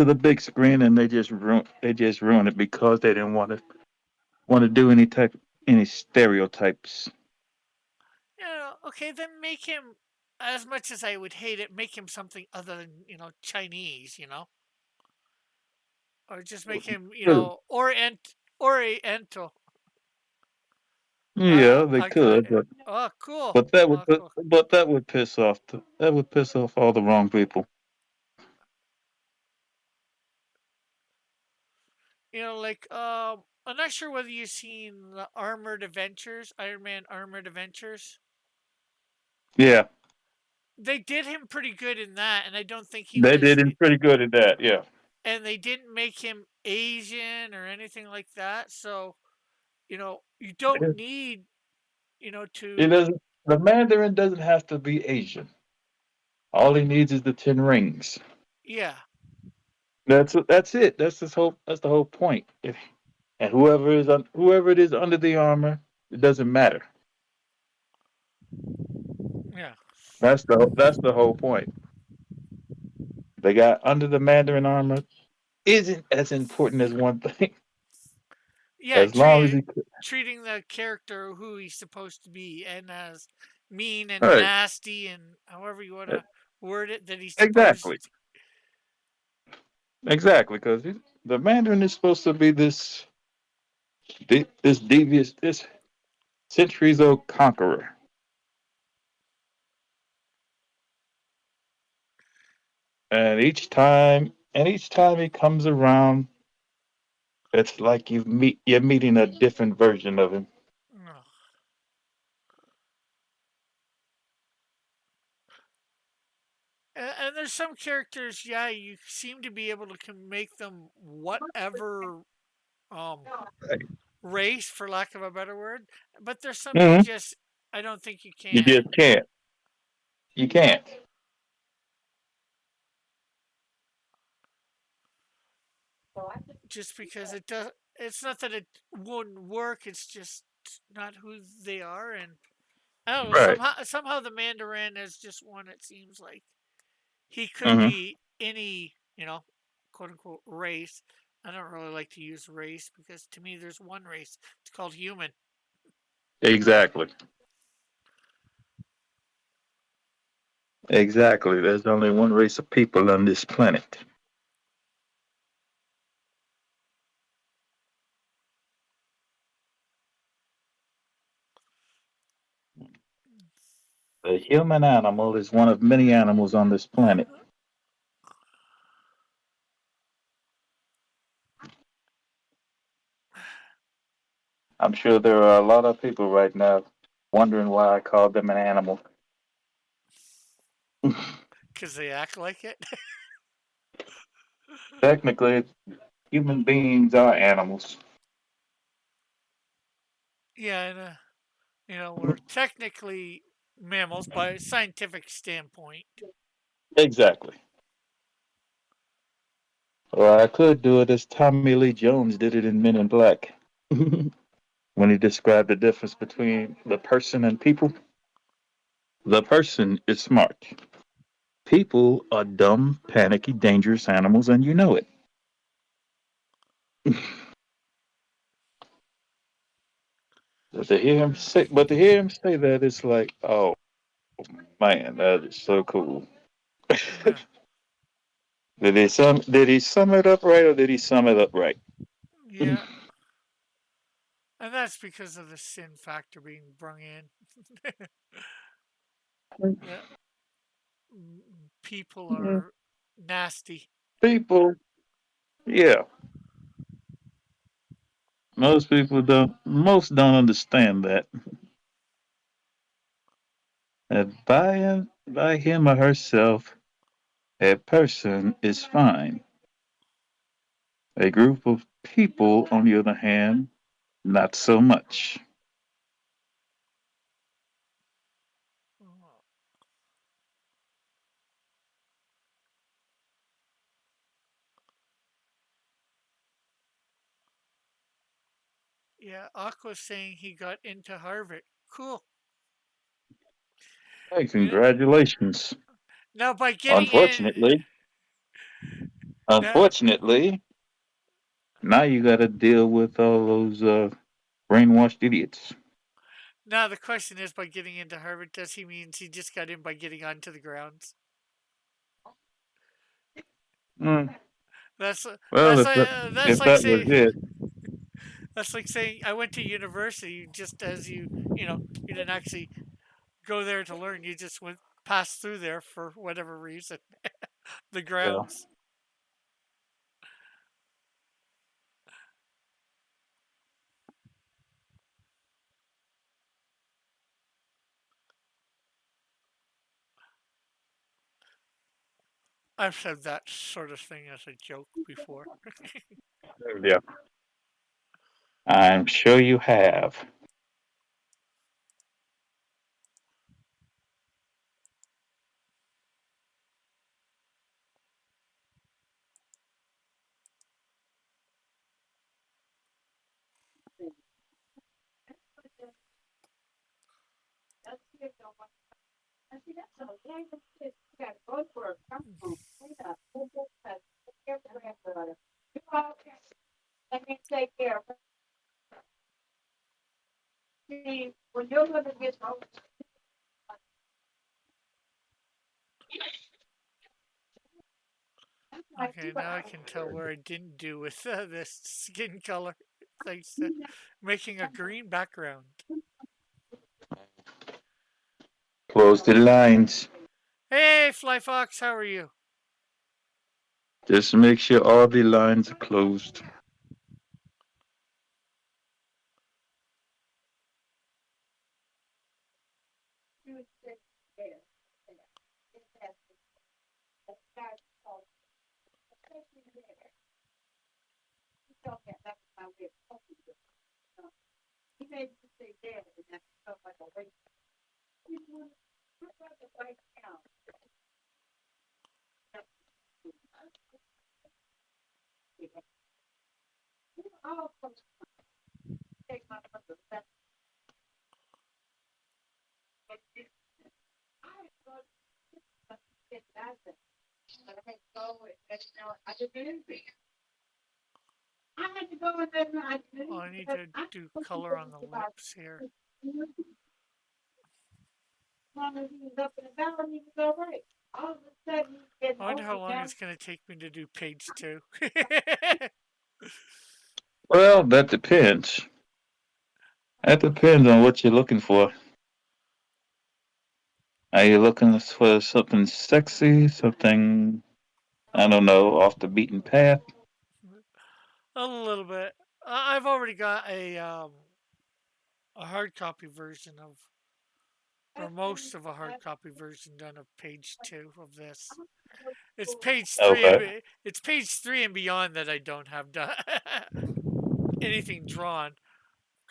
the big screen and they just ruin it because they didn't want to do any stereotypes. Okay, then make him. As much as I would hate it, make him something other than Chinese. Or just make him Oriental. Yeah, they I got could, it. but Oh, cool. but that would Oh, but, cool. but that would piss off all the wrong people. Like I'm not sure whether you've seen the Armored Adventures, Iron Man Armored Adventures. Yeah, They did him pretty good in that, and I don't think he they was. did him pretty good at that. Yeah, And they didn't make him Asian or anything like that. So you don't it, need it to. doesn't. The Mandarin doesn't have to be Asian. All he needs is the 10 rings. Yeah, That's it. That's the whole point. And whoever it is under the armor, it doesn't matter. yeah, That's the whole point. They got under the Mandarin armor isn't as important as one thing. yeah. As long as he Treating the character who he's supposed to be and as mean and right, nasty and however you want to word it that he's exactly, supposed. exactly, because the Mandarin is supposed to be this devious, this centuries old conqueror, and each time he comes around, it's like you're meeting a different version of him. Ugh. And there's some characters, yeah, you seem to be able to make them whatever um Right. race, for lack of a better word. But there's some you Hmm. just, I don't think you You can, just can't. You can't. just because it does. It's not that it wouldn't work. It's just not who they are, and I don't know. Right. Somehow the Mandarin is just one. It seems like he could Hmm. be any, quote unquote race. I don't really like to use race because to me there's one race. It's called human. Exactly. Exactly. There's only one race of people on this planet. The human animal is one of many animals on this planet. I'm sure there are a lot of people right now wondering why I called them an animal. Because they act like it. Technically, human beings are animals. Yeah, and we're technically mammals by a scientific standpoint. Exactly. Or I could do it as Tommy Lee Jones did it in Men in Black when he described the difference between the person and people. The person is smart. People are dumb, panicky, dangerous animals, and you know it. But to hear him say that, it's like, oh man, that is so cool. Yeah, Did he sum it up right, or did he sum it up right? yeah, and that's because of the sin factor being brung in. That people are nasty. People, yeah, most don't understand that. That by him or herself, a person is fine. A group of people, on the other hand, not so much. Yeah, Aqua's saying he got into Harvard. Cool. Hey, You know, congratulations. now by getting in, Unfortunately, now unfortunately, now you got to deal with all those brainwashed idiots. now the question is, by getting into Harvard, does he means he just got in by getting onto the grounds? Mm, That's well, that's that's if like that was saying it, I went to university just as you didn't actually go there to learn. You just went passed through there for whatever reason. The well, grounds. I've said that sort of thing as a joke before. yeah, I'm sure you have. That's it, don't want- I see that's all. Yeah, that's it. You gotta go to work, come home, clean up, move this, take care of the granddaughter. Do all this. Let me take care of her. See, when your mother gets old, that's like Okay, 2 now I can tell hours. where I didn't do with this skin color, thanks to making a green background. Close the lines. Hey, Fly Fox, how are you? Just make sure all the lines are closed. She was sick there. That's called, especially there. He felt that that's my way of talking to her. He made me say there, and that felt like a waste. He was, what about the right now? Oh, take my mother. That's what I thought. It doesn't. But I had to go and I just didn't. I had to go and then I Oh, didn't I need because to I'm do supposed to color go on the about lips here. long as he was up and about, he was all right. All of a sudden, he's getting I wonder how older long now. it's going to take me to do page 2. Well, that depends. That depends on what you're looking for. Are you looking for something sexy, something, I don't know, off the beaten path? A little bit. I've already got a hard copy version of, or most of a hard copy version done of page 2 of this. It's page 3 and Okay. it's page 3 and beyond that I don't have done anything drawn.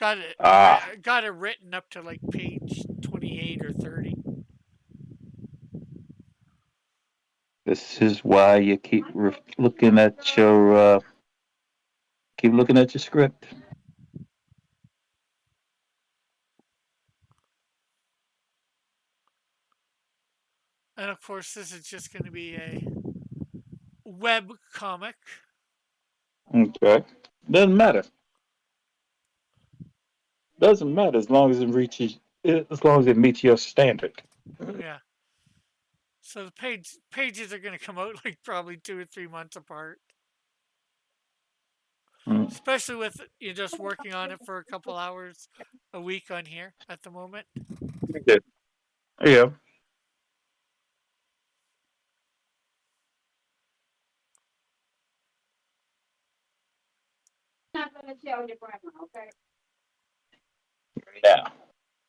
Ah, Got it written up to like page 28 or 30. this is why you looking at keep looking at your script. And of course, this is just going to be a web comic. Okay. Doesn't matter. Doesn't matter as long as as long as it meets your standard. Yeah. So the pages are going to come out like probably 2 or 3 months apart. Mm. Especially with you just working on it for a couple hours a week on here at the moment. Okay. Yeah. I'm not gonna tell your grandma, okay? Now,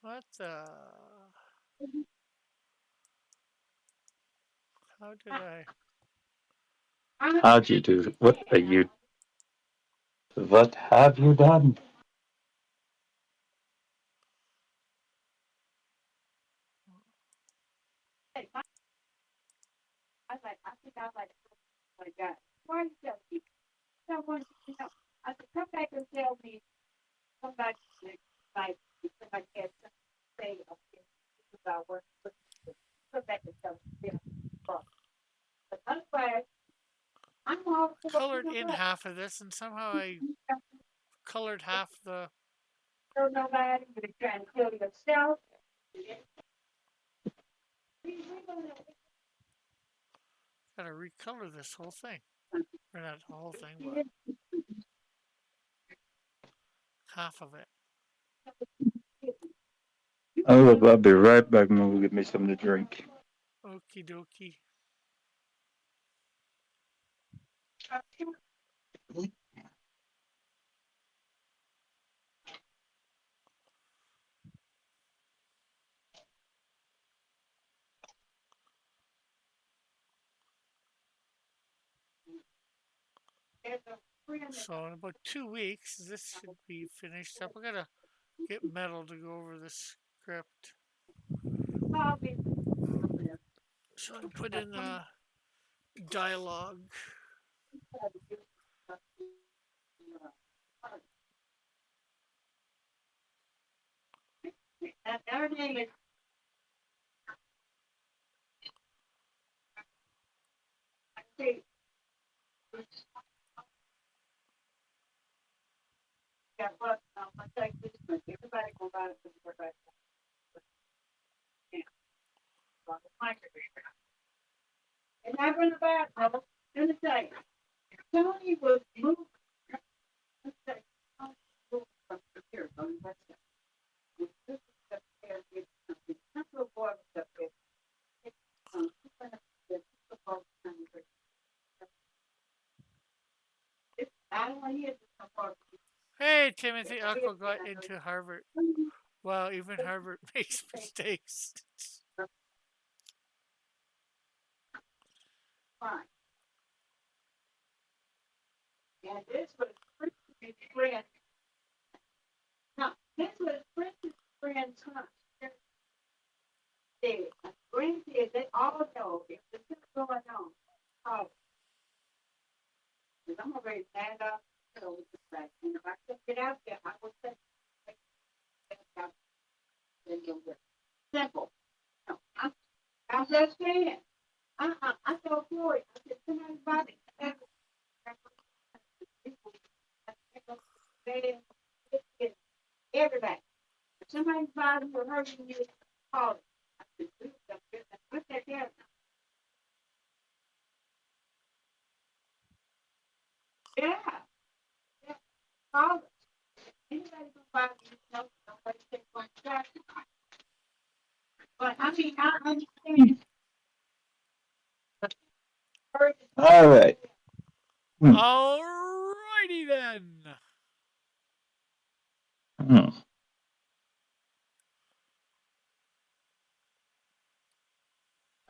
What the? How did I? I'm how'd you do? What have you done? I think I like that. Why you tell me? I want you to know. I said, come back and tell me somebody like somebody has something to say about what come back and tell me. But otherwise, I'm all for Colored you in know half of this, and somehow I what? colored half the. Don't nobody, you're trying to kill yourself. Gotta recolor this whole thing. Or not the whole thing, but half of it. I'll be right back. I'm gonna get me something to drink. Okie dokie. So in about 2 weeks, this should be finished up. I gotta get Metal to go over the script. So I can put in dialogue. And their name is see, yeah, but I take this one. Everybody go buy it for the yeah. And I'm gonna buy it, brother. Let me tell you, Tony was moved. Let's say, Tony moved from here, from the west side. This is up there, it's something. This little boy was up there. He's gonna be the football country. I don't want to hear this no more. Hey, Timothy Aqua got into Harvard. Well, even Harvard makes mistakes. Fine. And this was Prince's friend. Now, this was Prince's friend's son. They, grandkids, they all know if this is going on. Oh, because I'm already stand up. So it's just like, and if I could get out there, I would say, simple. No, I'm just saying. I told Floyd, I said, somebody, everybody. If somebody's body or hurting you, call it. I said, Yeah. Yeah. Call it. Anybody can buy these notes, nobody take one shot. But I mean, I understand. All right. Alrighty then. Hmm.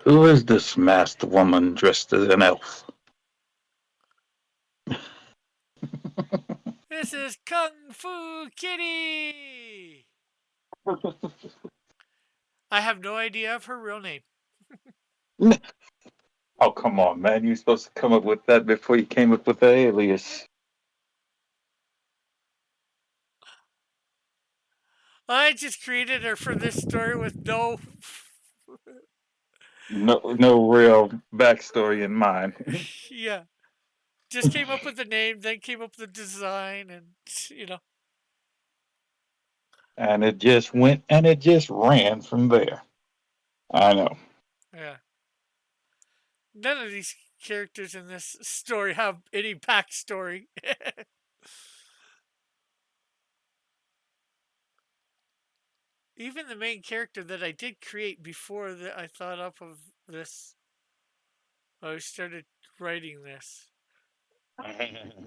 Who is this masked woman dressed as an elf? This is Kung Fu Kitty. I have no idea of her real name. Oh, come on, man. You're supposed to come up with that before you came up with the alias. I just created her for this story with no. No real backstory in mind. Yeah. Just came up with the name, then came up with the design, and, you know. And it just went and it just ran from there. I know. Yeah. None of these characters in this story have any backstory. Even the main character that I did create before that I thought up of this, I started writing this. And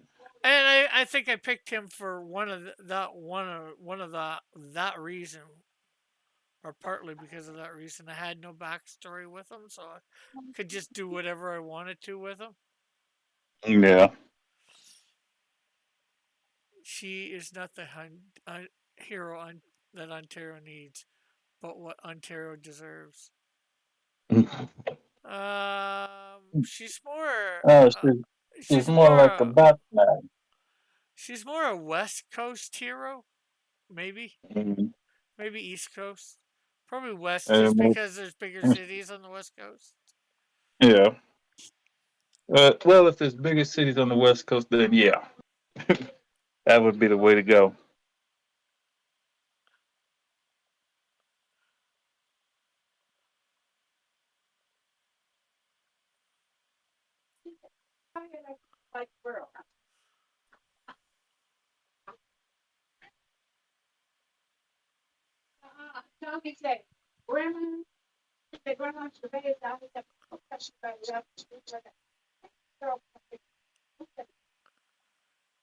I think I picked him for one of that reason, or partly because of that reason. I had no backstory with him, so I could just do whatever I wanted to with him. Yeah. She is not the hero that Ontario needs, but what Ontario deserves. She's more. Oh, she's She's more more. like a Batman. She's more a West Coast hero, maybe. Mhm. Maybe East Coast. Probably West, just Um, because there's bigger cities on the West Coast. yeah. Well, if there's bigger cities on the West Coast, then yeah, that would be the way to go. Like girl. Tommy said, Grandma, the grandma should be down with the profession by the up to each other. Girl,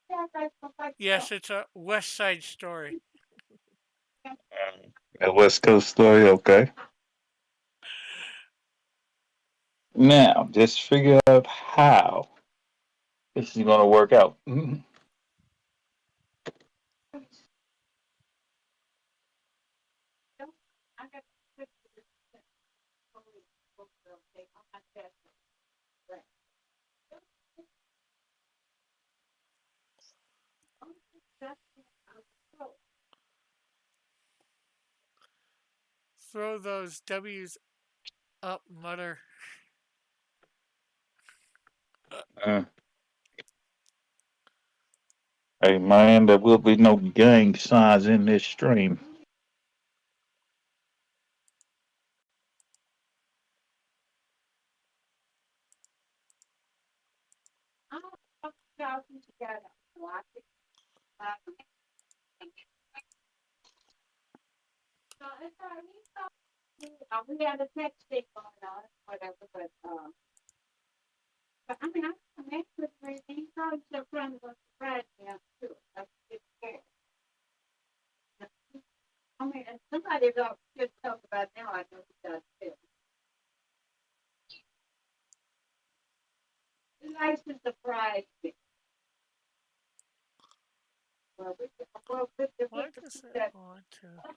yeah, guys, come back. Yes, it's a West Side story. A West Coast story, okay. Now, just figure out how this is going to work out. I got to Throw those W's up, mutter. Uh, hey, man, there will be no gang signs in this stream. together. Watch it. So it's all right. We had a text thing going on, whatever, but I mean, I connect with her. He's probably still trying to go to Brad now, too. That's just scared. I mean, and somebody else just talk about now, I know he does too. He likes to surprise me. Why does it want to? I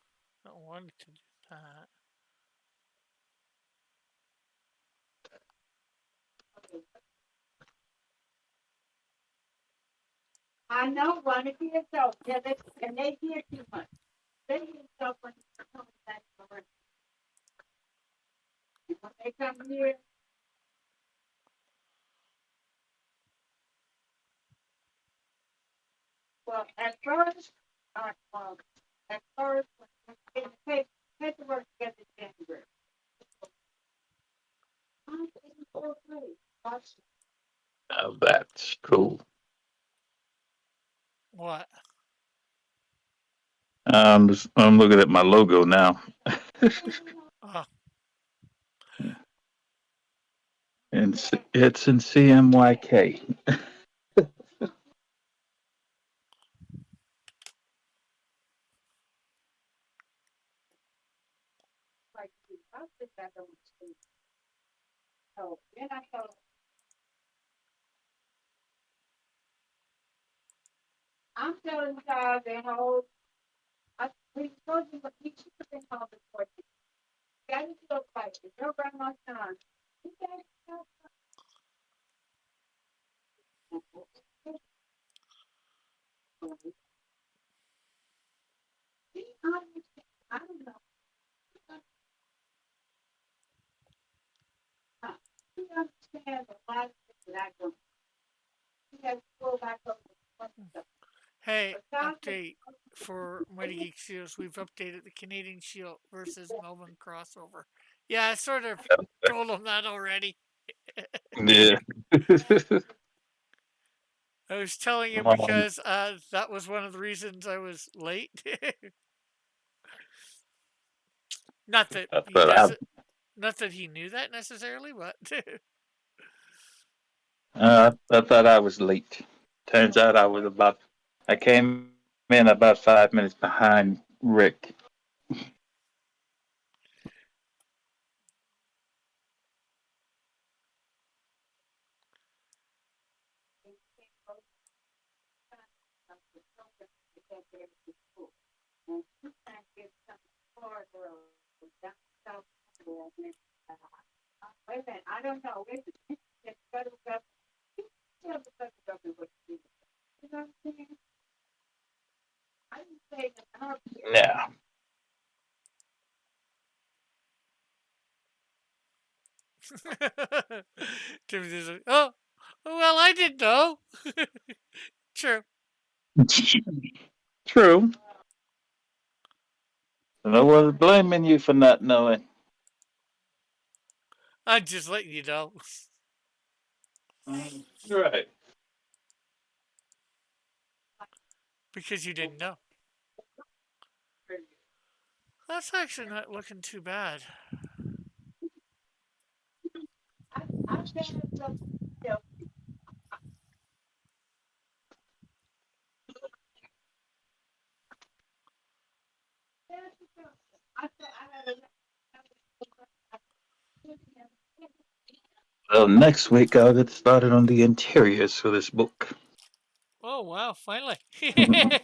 don't want it to do that. I know one of yourself, yeah, and they hear too much. They hear stuff when they're coming back from work. When they come here, well, at first, when they get the paperwork together in January. I'm taking 4 3. Now that's cool. What? I'm looking at my logo now, Oh, and it's in CMYK. Like, I think I don't see. So then I thought, I'm telling you guys, that whole, we told you what you should have been home before. Got to go fight. It's your grandma's son. You gotta go fight. He understand. I don't know. He understands a lot of things that I don't. He has to go back over the stuff. hey, But God said, update for Mighty Geek Shields. We've updated the Canadian Shield versus Melbourne crossover. Yeah, I sort of told him that already. Yeah. I was telling him Um, because that was one of the reasons I was late. Not that he but doesn't, not that he knew that necessarily, but I thought I was late. Turns out I came in about 5 minutes behind Rick. and she can't get some corridor down south. Wait a minute, I don't know. Wait a minute. The federal government, tell the federal government what to do. You know what I'm saying? I didn't say that. Yeah. Timothy's like, oh, well, I didn't know. True. True. No one's blaming you for not knowing. I'm just letting you know Right. because you didn't know. That's actually not looking too bad. I said something. I said I had Well, next week I'll get started on the interiors for this book. Oh, wow, finally. Gotta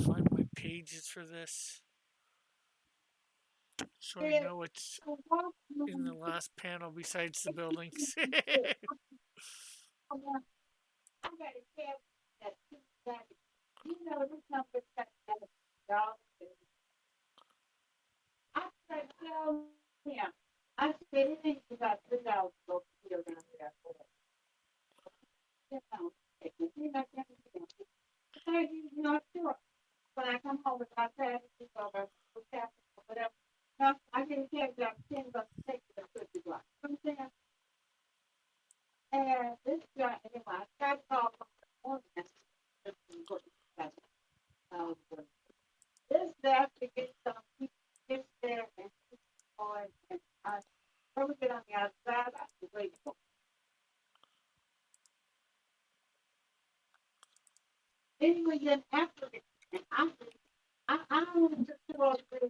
find my pages for this so I know what's in the last panel besides the buildings. I got a cab that you know this number that dog. I said, tell him. I said it ain't about $3 go here around there for it. You're not gonna do it. You're not sure. When I come home with my packages or whatever. No, I get a cab job $10 to take it to $50. You know what I'm saying? And this guy, anyway, I tried to call my this that to get some people there and on and I when we get on the outside, I have to wait for anyway then after it and I don't just do all the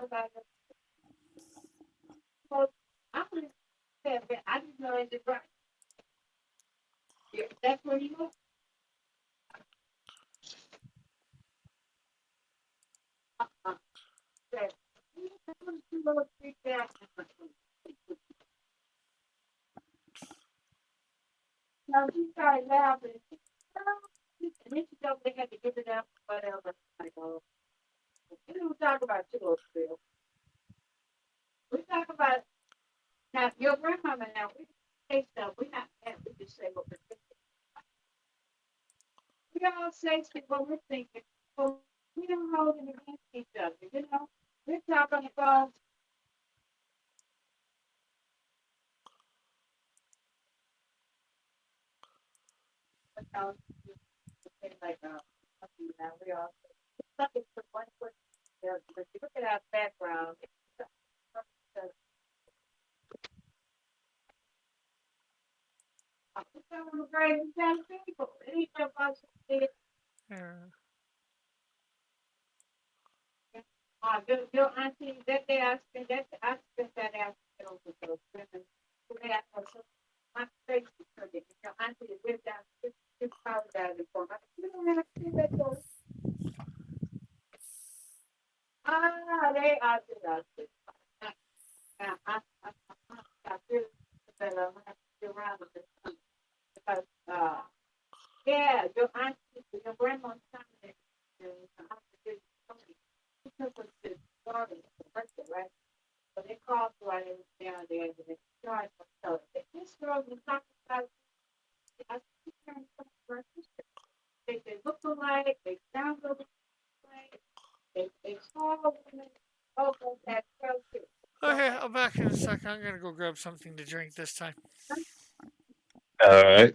about it. So I would have said that I didn't know it right. Yeah, that's where you go. Uh-uh. Said, "You know, big that." Now she started laughing. And then she told me they had to give it up, whatever. I go, we don't talk about you, old Bill. We talk about now your grandmama now we say stuff. We're not mad, we just say what we're thinking. We all say stuff what we're thinking, but we don't hold it against each other, you know? We're talking about something for one person there, but you look at our background, some great people. Each of us did. Yeah. Your auntie, that day I spent that afternoon with those women who had my face is hurting. Your auntie lived down, just apologizing for me. You don't have to do that, though. They are just I feel that I'm going to have to be around with this because, yeah, your auntie, your grandma's coming and I have to do something. She took us to Florida for birthday, right? So they called while they was down there and they charged myself. This girl was talking about, I see her in some breakfast. They look alike, they sound alike, they saw women, oh, that girl too. Okay, I'm back in a second. I'm gonna go grab something to drink this time. All right.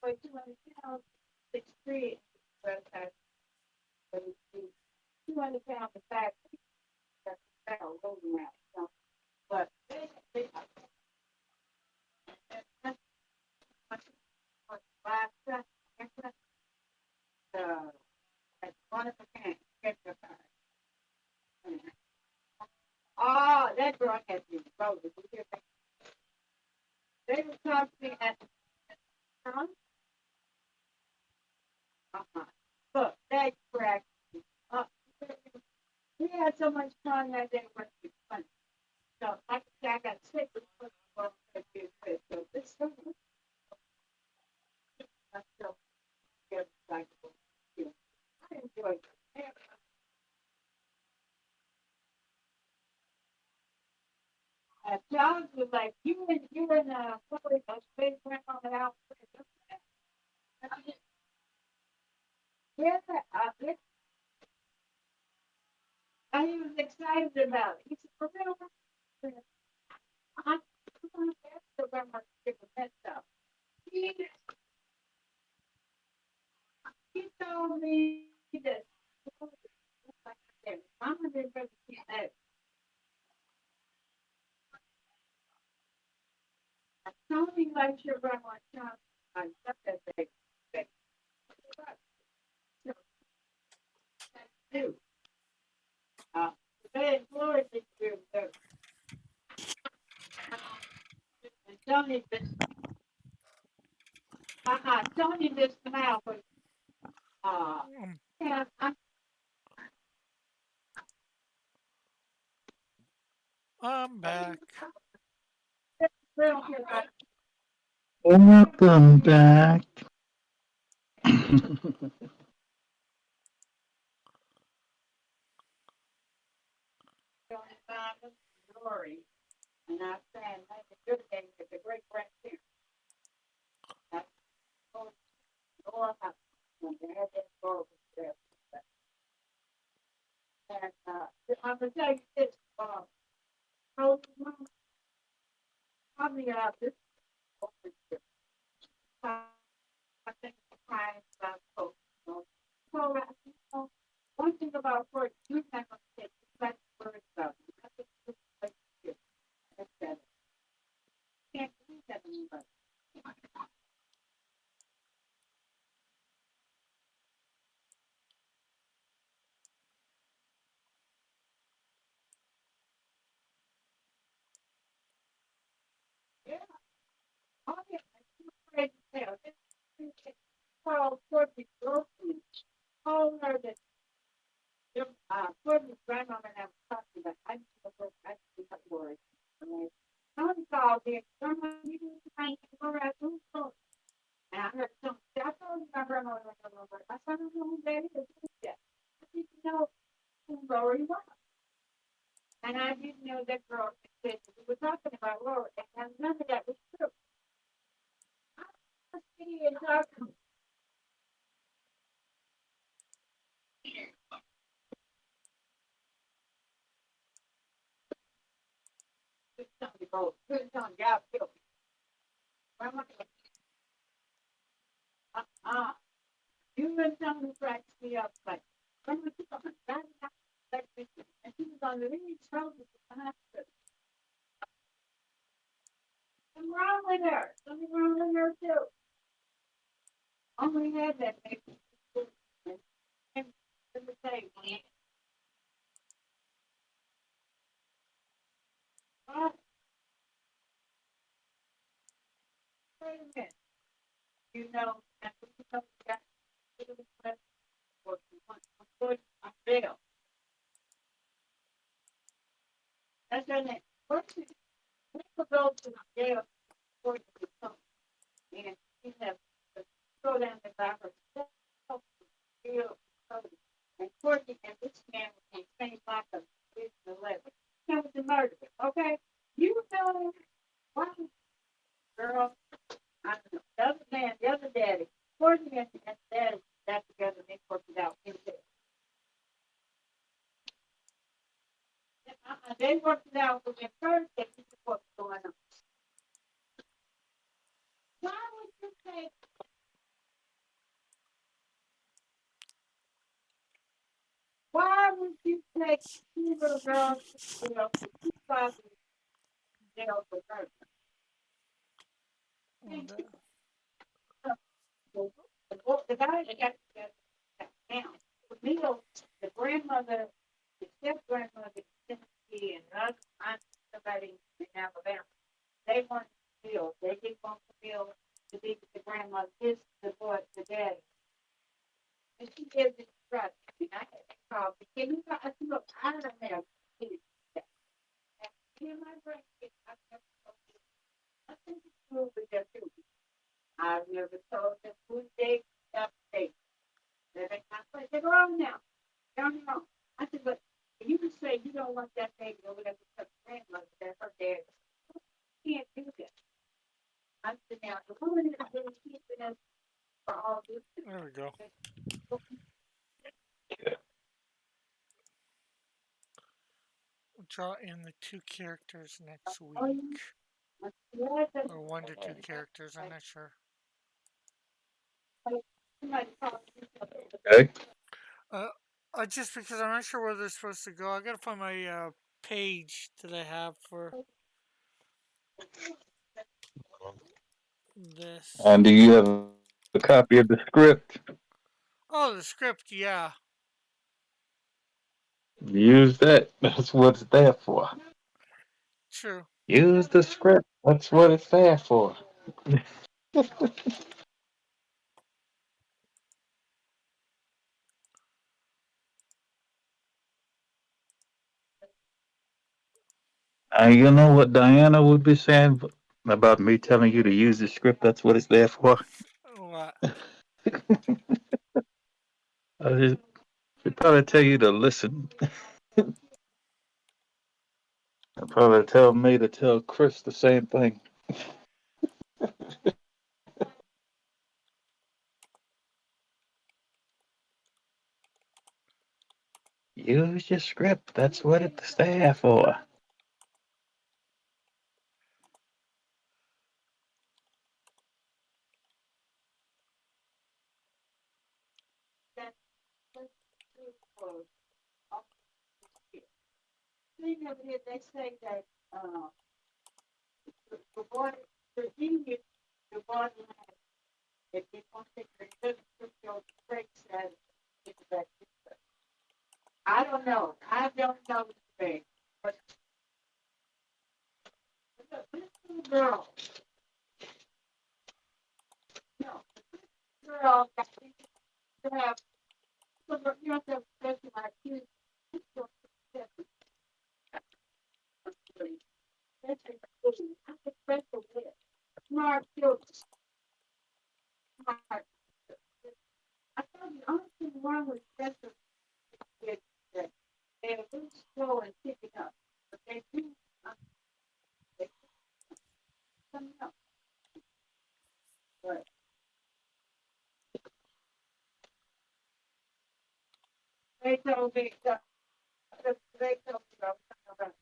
But you understand, 6'3", but 200 pounds of fat, that's fat rolling around. So, but last one of a kind, get your card. Oh, that girl has been voted. They were talking to me at the time. Look, that cracked me up. We had so much fun that day. It was fun. So like I said, I got sick with so this is still good. Like, I enjoyed it. Charles was like, you and somebody else space went on it out. Yeah, he was excited about it. He said, for real, I'm going to ask the grandma to get the pet stuff. He, he told me that Mama didn't really see that. Tony likes your grandma Charles. I love that thing. Too. Uh, they Florida this year, and Tony just smiled, but yeah, I'm I'm back. real here. Welcome back. Story, and I said, that's a good thing. It's a great grandparent. That's all about when they had that story there. And I'm gonna tell you this. How probably this I think crying about hope. So one thing about work, you have to take the words out. You have to put like this. That's better. Can't do that anymore. Yeah. Oh yeah. I'm afraid to tell. Called Courtney Grossman. Told her that Courtney's grandmother and I was talking about. I just don't I just got worried. Tony called me. Grandma, you need to find her at the store. And I heard some. I told my grandmother. I said, I don't know who that is. Who's that? I didn't know who Lori was. And I didn't know that girl said we were talking about Lori. And none of that was true. I was sitting and talking. to go. Couldn't tell him, God killed me. Grandma, you've been telling me cracks me up, like, Grandma, you got God, like this. And she was on the really trouble with the hospital. Something wrong with her. Something wrong with her, too. Only had that baby. And the same. Oh, wait a minute. You know, after you come back to the place, or you want to put a bill. That's in it. What's it? We could go to jail for you come. And you have to go down the back of the jail. And Courtney and this man was in St. Michael, 11. He was the murderer. Okay? You know what, girl? I don't know. The other man, the other daddy, Courtney and daddy got together and they worked it out in there. They worked it out with their first day. This is what's going on. Why would you take? Why would you take two little girls to jail for 2,000 jail for murder? And, The guy that got together now, Camille, the grandmother, the step grandmother, Tennessee, and another aunt, somebody in Alabama, they want Camille. They didn't want Camille to be the grandmother, his the boy, the daddy. And she gives it trust. And I had to call. Can you I said, look, I don't have kids. Me and my grandkids, I think it's cool with their children. I never told them who they update. They're like, they're wrong now. They're wrong. I said, but you can say you don't want that baby over there because grandmother, that's her dad. You can't do that. I said, now, the woman is really keeping us for all this. there we go. Draw in the two characters next week. Or one to two characters, I'm not sure. Okay. Just because I'm not sure where they're supposed to go, I gotta find my page that I have for this. And do you have a copy of the script? Oh, the script, yeah. Use that. That's what it's there for. True. Use the script. That's what it's there for. You know what Diana would be saying about me telling you to use the script? That's what it's there for. What? She'd probably tell you to listen. I'd probably tell me to tell Chris the same thing. Use your script. That's what it's there for. Thing of it, they say that the water, the genius, the water, if you want to take your breaks that it's that. I don't know. I don't know the thing, but this little girl, no, girl got to have, you have to have special IQ. Special with smart children. Smart. I thought the only thing wrong with special is that they're a little slow and picking up, but they do they come up. But they told me they told me I was talking about.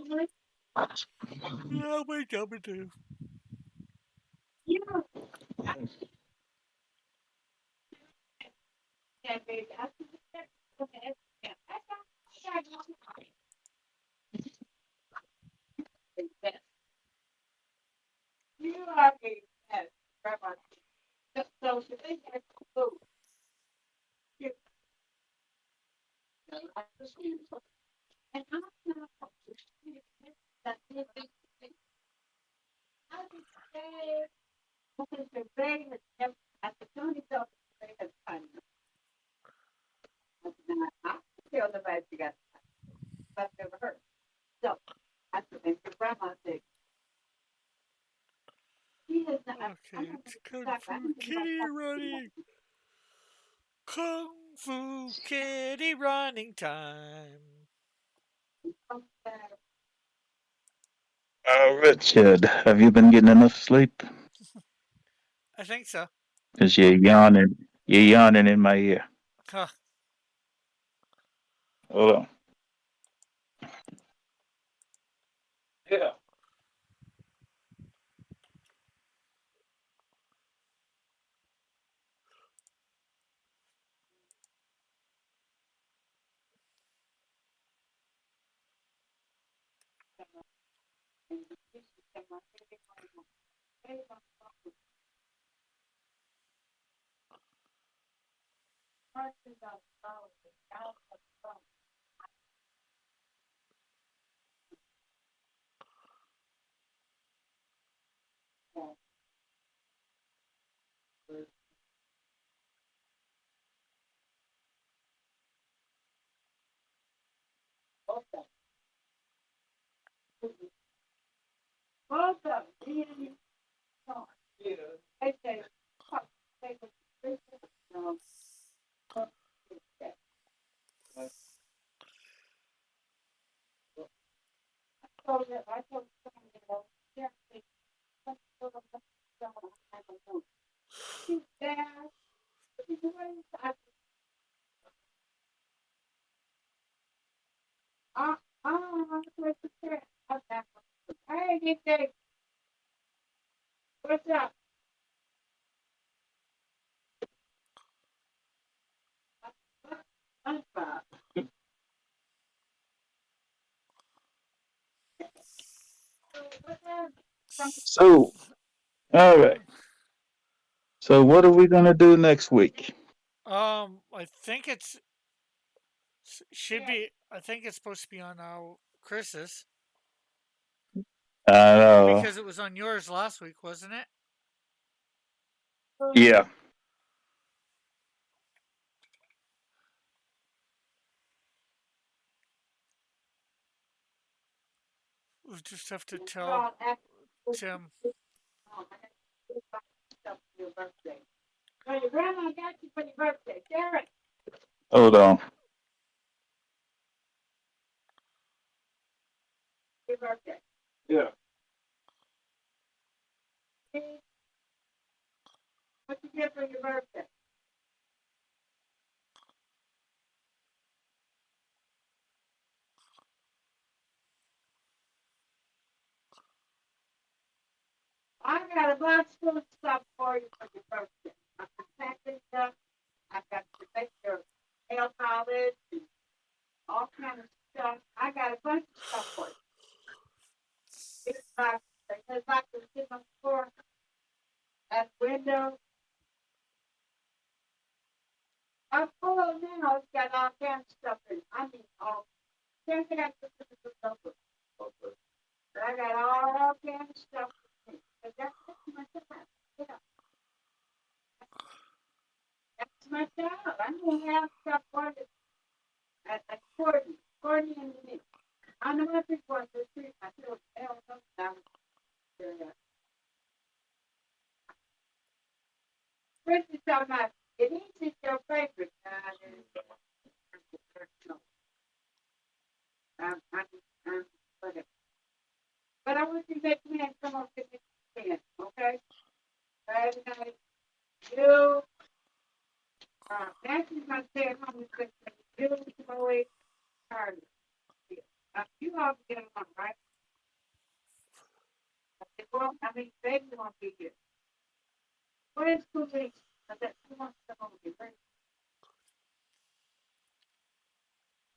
family. Yeah, my dummy too. You know, yeah, baby. I said, okay, yeah, I got the best. You are the best, Grandma. So today has food. You know, I just need some- and I'm not that I would say, because the brain is never, at the Tony Talk, the brain is fun. I feel the bad you got, I've never heard. So, I think your grandma said, she is not, I'm Okay, not it's going to Kung stop. I Fu don't think about Kitty talking running. Kung Fu Kitty running time. about Richard, have you been getting enough sleep? I think so. Cause you're yawning. You're yawning in my ear. Huh. Hold on. Yeah. and the dishes that my favorite parts of flowers, out of flowers. Also, being song. I say, fuck, take a picture. No, fuck, yeah. So that I told someone, yeah, they let's go to the restaurant. I don't know. She's there. She's doing that. What's the chair? Hey, Nick, what's up? SpongeBob. What's up? So, all right. So, what are we gonna do next week? I think it's should be. I think it's supposed to be on Chris's I know. because it was on yours last week, wasn't it? Yeah. We just have to tell Well, after Tim. your birthday. Well, your grandma got you for your birthday. Derek, Hold on. your birthday. Yeah. See, what you get for your birthday? I got a bunch of stuff for you for your birthday. I can pack this stuff. I got to make your nail polish and all kind of stuff. I got a bunch of stuff for you. It's like, there's like the sitting on the floor at the window. I'm full of now. It's got all kinds of stuff in it. I mean, all. There's got the stuff. But I got all kinds of stuff. But that's my job. Yeah, that's my job. I'm gonna have stuff for it at Courtney and me. I'm not before the street. I feel hell down there. Chris is talking about it is your favorite. No, I'm whatever. But I want you to make me and come up with this, okay? Friday night, you, Nancy's not staying home with you, Joey, Charlie. You all get along, right? Well, I mean, baby won't be here. What is school week? That 2 months ago, right?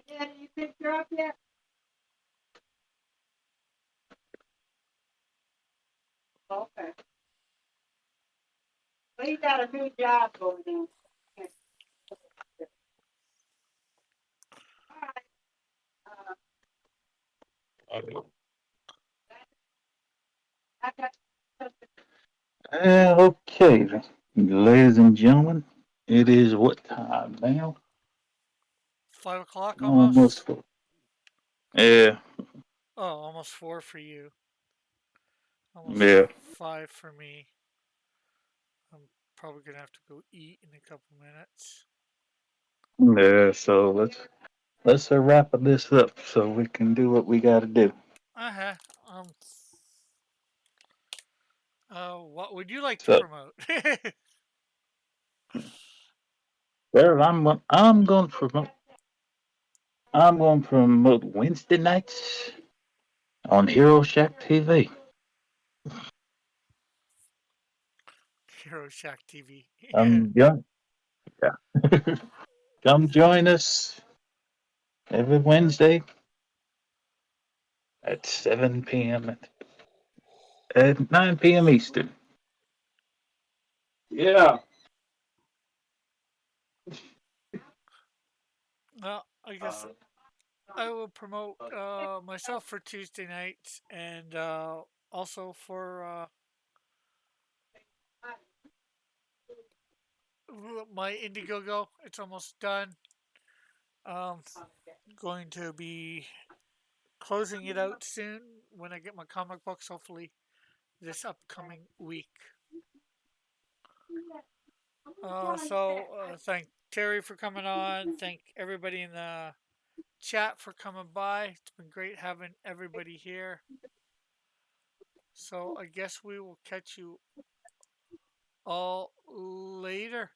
Yeah, you picked her up yet? Okay. Well, you got a new job going on. Yeah. All right. I got something. Okay, ladies and gentlemen, it is what time now? 5 o'clock Almost almost. 4. Yeah, Oh, almost 4 for you. Almost yeah, 5 for me. I'm probably gonna have to go eat in a couple minutes. yeah. So let's wrap this up so we can do what we got to do. Uh huh. Um. What would you like to So, promote? well, I'm going to promote Wednesday nights on Hero Shack TV. Hero Shack TV. Yeah, come join us every Wednesday at 7 p.m. at 9 p.m. Eastern. Yeah. Well, I guess I will promote myself for Tuesday nights and also for my Indiegogo. It's almost done. Um, going to be closing it out soon when I get my comic books, hopefully this upcoming week. Thank Terry for coming on. Thank everybody in the chat for coming by. It's been great having everybody here. So I guess we will catch you all later.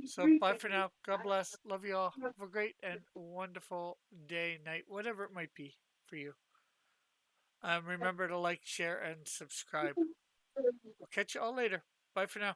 So bye for now. God bless. Love you all. Have a great and wonderful day, night, whatever it might be for you. Remember to like, share, and subscribe. We'll catch you all later. Bye for now.